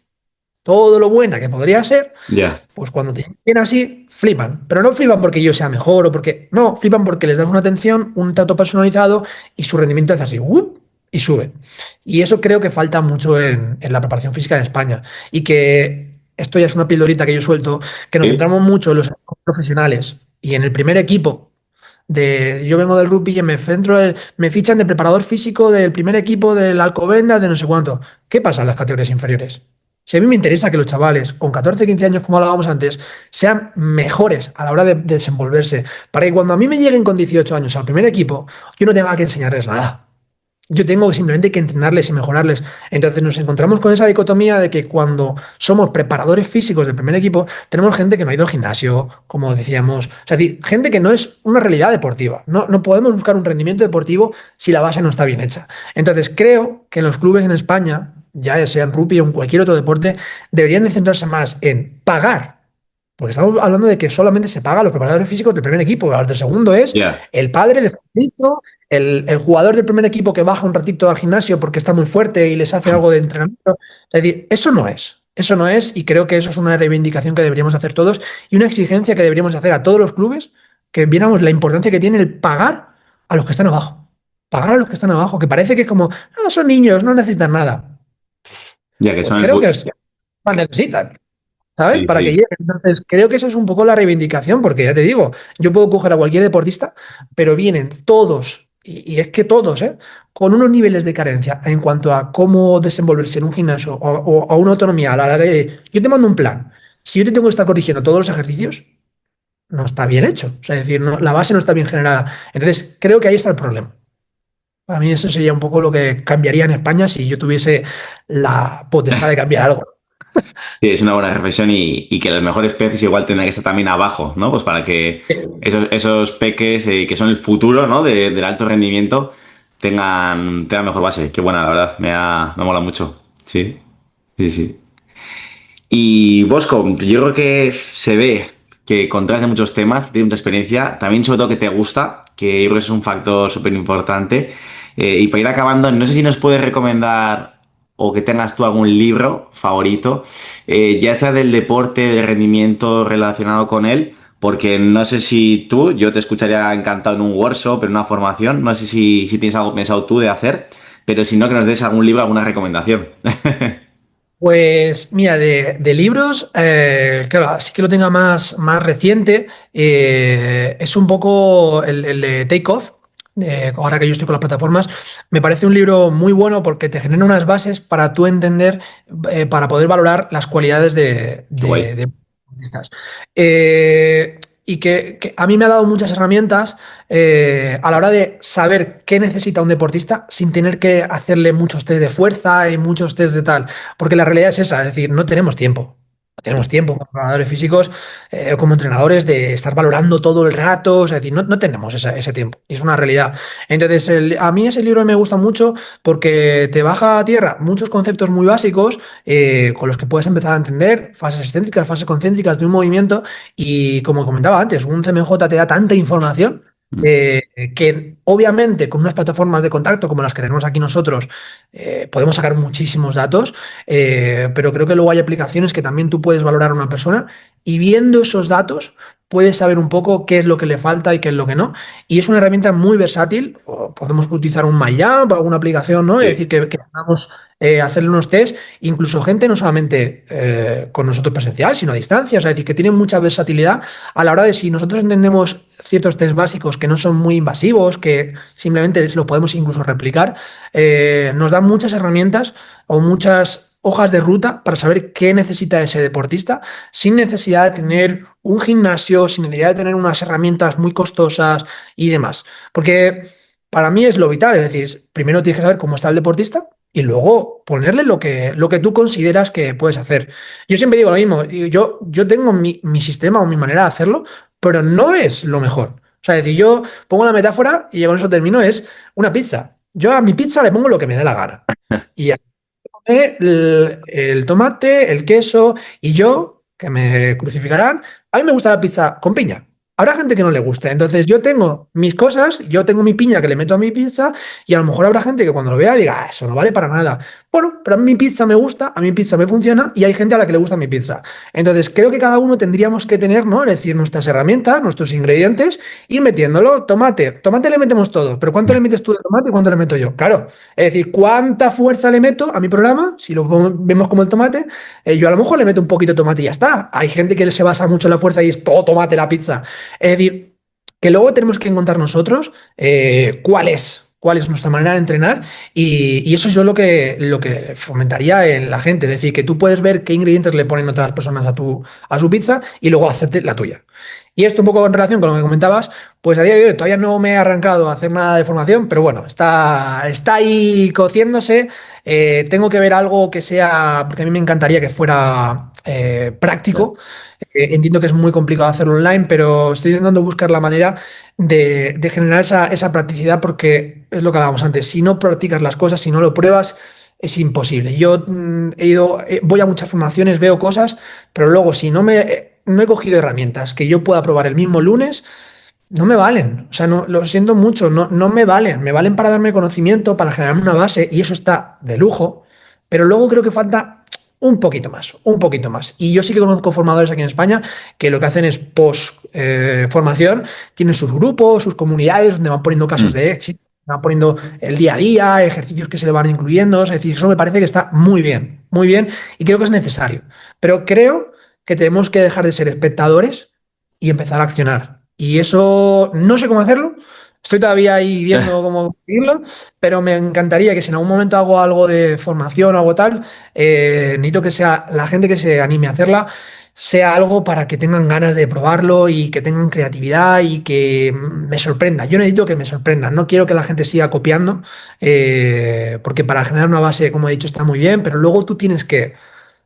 todo lo buena que podría ser, Ya. pues cuando te vienen así, flipan. Pero no flipan porque yo sea mejor o porque... No, flipan porque les das una atención, un trato personalizado y su rendimiento hace así, ¡wup! Y sube. Y eso creo que falta mucho en la preparación física en España. Y que esto ya es una pildorita que yo suelto, que nos Sí. centramos mucho en los equipos profesionales y en el primer equipo. Yo vengo del rugby y me fichan de preparador físico del primer equipo del Alcobendas de no sé cuánto. ¿Qué pasa en las categorías inferiores? Si a mí me interesa que los chavales con 14, 15 años, como hablábamos antes, sean mejores a la hora de desenvolverse, para que cuando a mí me lleguen con 18 años al primer equipo, yo no tenga que enseñarles nada. Yo tengo simplemente que entrenarles y mejorarles. Entonces nos encontramos con esa dicotomía de que cuando somos preparadores físicos del primer equipo, tenemos gente que no ha ido al gimnasio, como decíamos. O sea, es decir, gente que no es una realidad deportiva. No podemos buscar un rendimiento deportivo si la base no está bien hecha. Entonces creo que en los clubes en España, ya sea en rugby o en cualquier otro deporte, deberían de centrarse más en pagar. Porque estamos hablando de que solamente se paga a los preparadores físicos del primer equipo. Los del segundo es Ya. el padre de fulanito, el jugador del primer equipo que baja un ratito al gimnasio porque está muy fuerte y les hace algo de entrenamiento. Es decir, eso no es, y creo que eso es una reivindicación que deberíamos hacer todos y una exigencia que deberíamos hacer a todos los clubes, que viéramos la importancia que tiene el pagar a los que están abajo. Pagar a los que están abajo, que parece que es como, no, son niños, no necesitan nada. Ya que Pues son el creo que futuro. necesitan. ¿Sabes? Sí, Para que sí. llegue. Entonces, creo que esa es un poco la reivindicación, porque ya te digo, yo puedo coger a cualquier deportista, pero vienen todos, y es que todos, ¿eh? Con unos niveles de carencia en cuanto a cómo desenvolverse en un gimnasio o a una autonomía a la hora de, yo te mando un plan, si yo te tengo que estar corrigiendo todos los ejercicios, no está bien hecho. O sea, es decir, la base no está bien generada. Entonces, creo que ahí está el problema. Para mí eso sería un poco lo que cambiaría en España si yo tuviese la potestad de cambiar algo. Sí, es una buena reflexión y que los mejores peces igual tendrán que estar también abajo, ¿no? Pues para que esos peques que son el futuro, ¿no? Del alto rendimiento tengan mejor base. Qué buena, la verdad. Me mola mucho. Sí, sí, sí. Y Bosco, yo creo que se ve que controlas de muchos temas, que tienes mucha experiencia, también sobre todo que te gusta, que yo creo que es un factor súper importante. Y para ir acabando, no sé si nos puedes recomendar o que tengas tú algún libro favorito, ya sea del deporte, del rendimiento relacionado con él, porque no sé si tú, yo te escucharía encantado en un workshop, en una formación, no sé si tienes algo pensado tú de hacer, pero si no, que nos des algún libro, alguna recomendación. Pues mira, de libros, claro, así que lo tenga más reciente, es un poco el de Take Off, ahora que yo estoy con las plataformas, me parece un libro muy bueno porque te genera unas bases para tú entender, para poder valorar las cualidades de, Qué guay. de deportistas. Y que a mí me ha dado muchas herramientas a la hora de saber qué necesita un deportista sin tener que hacerle muchos test de fuerza y muchos test de tal. Porque la realidad es esa, es decir, no tenemos tiempo. No tenemos tiempo como preparadores físicos o como entrenadores de estar valorando todo el rato. Es decir, no tenemos ese tiempo. Y es una realidad. Entonces, a mí ese libro me gusta mucho porque te baja a tierra muchos conceptos muy básicos con los que puedes empezar a entender fases excéntricas, fases concéntricas de un movimiento. Y como comentaba antes, un CMJ te da tanta información que obviamente con unas plataformas de contacto como las que tenemos aquí nosotros podemos sacar muchísimos datos, pero creo que luego hay aplicaciones que también tú puedes valorar a una persona y viendo esos datos puedes saber un poco qué es lo que le falta y qué es lo que no. Y es una herramienta muy versátil. Podemos utilizar un MyJump o alguna aplicación, ¿no? Es Sí. decir, que podamos hacerle unos test, incluso gente no solamente con nosotros presencial, sino a distancia. O sea, es decir, que tiene mucha versatilidad a la hora de si nosotros entendemos ciertos test básicos que no son muy invasivos, que simplemente los podemos incluso replicar, nos dan muchas herramientas o muchas hojas de ruta para saber qué necesita ese deportista sin necesidad de tener un gimnasio, sin necesidad de tener unas herramientas muy costosas y demás. Porque para mí es lo vital, es decir, primero tienes que saber cómo está el deportista y luego ponerle lo que tú consideras que puedes hacer. Yo siempre digo lo mismo, yo tengo mi sistema o mi manera de hacerlo, pero no es lo mejor. O sea, es decir, yo pongo la metáfora y con eso termino, es una pizza. Yo a mi pizza le pongo lo que me dé la gana. Y el tomate, el queso y yo, que me crucificarán, a mí me gusta la pizza con piña. Habrá gente que no le guste. Entonces yo tengo mis cosas, yo tengo mi piña que le meto a mi pizza y a lo mejor habrá gente que cuando lo vea diga, eso no vale para nada. Bueno, pero a mí mi pizza me gusta, a mi pizza me funciona y hay gente a la que le gusta mi pizza. Entonces creo que cada uno tendríamos que tener, ¿no? Es decir, nuestras herramientas, nuestros ingredientes, ir metiéndolo. Tomate le metemos todo, pero ¿cuánto le metes tú de tomate y cuánto le meto yo? Claro. Es decir, ¿cuánta fuerza le meto a mi programa? Si lo vemos como el tomate, yo a lo mejor le meto un poquito de tomate y ya está. Hay gente que se basa mucho en la fuerza y es todo tomate la pizza. Es decir, que luego tenemos que encontrar nosotros cuál es nuestra manera de entrenar y eso es yo lo que fomentaría en la gente. Es decir, que tú puedes ver qué ingredientes le ponen otras personas a su pizza y luego hacerte la tuya. Y esto un poco en relación con lo que comentabas, pues a día de hoy todavía no me he arrancado a hacer nada de formación, pero bueno, está ahí cociéndose. Tengo que ver algo que sea, porque a mí me encantaría que fuera práctico. Entiendo que es muy complicado hacerlo online, pero estoy intentando buscar la manera de generar esa practicidad porque es lo que hablábamos antes. Si no practicas las cosas, si no lo pruebas, es imposible. Yo voy a muchas formaciones, veo cosas, pero luego si no he cogido herramientas que yo pueda probar el mismo lunes, no me valen. O sea, no, lo siento mucho, no me valen. Me valen para darme conocimiento, para generarme una base, y eso está de lujo. Pero luego creo que falta un poquito más, un poquito más. Y yo sí que conozco formadores aquí en España que lo que hacen es post formación, tienen sus grupos, sus comunidades, donde van poniendo casos Mm. de éxito, van poniendo el día a día, ejercicios que se le van incluyendo. Es decir, eso me parece que está muy bien, y creo que es necesario. Pero creo que tenemos que dejar de ser espectadores y empezar a accionar. Y eso no sé cómo hacerlo. Estoy todavía ahí viendo cómo conseguirlo, pero me encantaría que si en algún momento hago algo de formación o algo tal, necesito que sea la gente que se anime a hacerla, sea algo para que tengan ganas de probarlo y que tengan creatividad y que me sorprenda. Yo necesito que me sorprendan. No quiero que la gente siga copiando, porque para generar una base, como he dicho, está muy bien, pero luego tú tienes que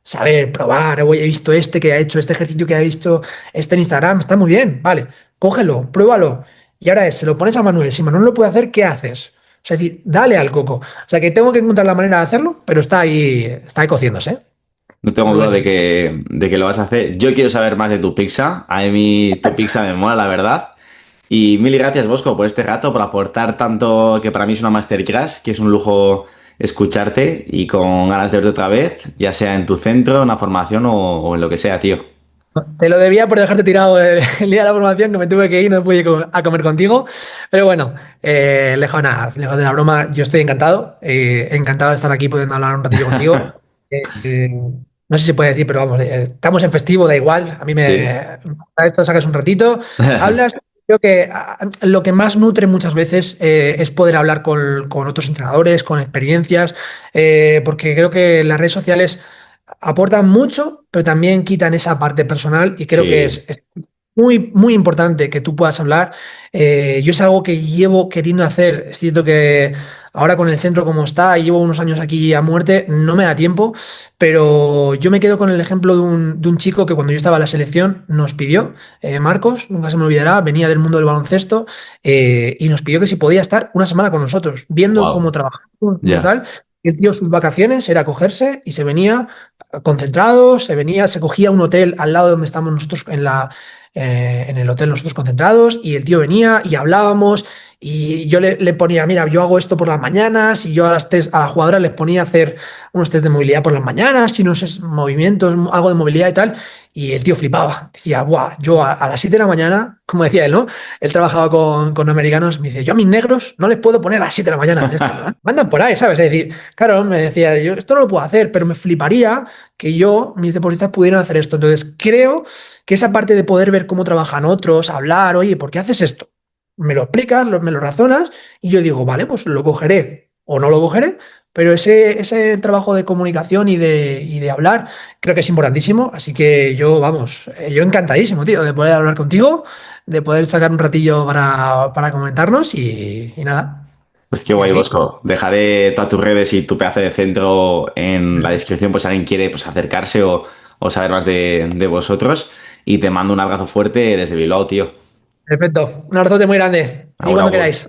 saber, probar. Oye, he visto este que ha hecho, este ejercicio que ha visto, este en Instagram, está muy bien, vale, cógelo, pruébalo. Y ahora se lo pones a Manuel. Si Manuel lo puede hacer, ¿qué haces? O sea, es decir, dale al coco. O sea, que tengo que encontrar la manera de hacerlo, pero está ahí cociéndose, ¿eh? No tengo Lo duda que de que lo vas a hacer. Yo quiero saber más de tu pizza. A mí tu pizza me mola, la verdad. Y mil gracias, Bosco, por este rato, por aportar tanto que para mí es una masterclass, que es un lujo escucharte y con ganas de verte otra vez, ya sea en tu centro, en la formación o en lo que sea, tío. Te lo debía por dejarte tirado el día de la formación, que me tuve que ir, no pude ir a comer contigo. Pero bueno, lejos de la broma, yo estoy encantado. Encantado de estar aquí pudiendo hablar un ratillo contigo. No sé si se puede decir, pero vamos, estamos en festivo, da igual. A mí Sí. para esto sacas un ratito, hablas. Creo que lo que más nutre muchas veces es poder hablar con otros entrenadores, con experiencias, porque creo que las redes sociales aportan mucho, pero también quitan esa parte personal y creo que Sí. es muy importante que tú puedas hablar. Yo es algo que llevo queriendo hacer. Es cierto que ahora con el centro como está, y llevo unos años aquí a muerte, no me da tiempo, pero yo me quedo con el ejemplo de un chico que cuando yo estaba en la selección nos pidió, Marcos, nunca se me olvidará, venía del mundo del baloncesto, y nos pidió que si podía estar una semana con nosotros, viendo cómo Wow. trabajamos, cómo Ya. tal. El tío, sus vacaciones era cogerse y se venía concentrado, se cogía un hotel al lado de donde estamos nosotros en el hotel nosotros concentrados, y el tío venía y hablábamos Y yo le ponía, mira, yo hago esto por las mañanas y yo a las jugadoras les ponía a hacer unos test de movilidad por las mañanas y unos movimientos, algo de movilidad y tal. Y el tío flipaba. Decía, buah, yo a las 7 de la mañana, como decía él, ¿no? Él trabajaba con americanos. Me dice, yo a mis negros no les puedo poner a las 7 de la mañana. Mandan por ahí, ¿sabes? Es decir, claro, me decía, yo esto no lo puedo hacer, pero me fliparía que mis deportistas pudieran hacer esto. Entonces, creo que esa parte de poder ver cómo trabajan otros, hablar, oye, ¿por qué haces esto? Me lo explicas, me lo razonas y yo digo, vale, pues lo cogeré o no lo cogeré, pero ese trabajo de comunicación y de hablar creo que es importantísimo, así que yo, vamos, yo encantadísimo, tío, de poder hablar contigo, de poder sacar un ratillo para comentarnos y nada. Pues qué Y guay, aquí, Bosco. Dejaré todas tus redes y tu pedazo de centro en la descripción, pues si alguien quiere pues, acercarse o saber más de vosotros. Y te mando un abrazo fuerte desde Bilbao, tío. perfecto, un abrazote muy grande, y Agur, cuando agur. queráis.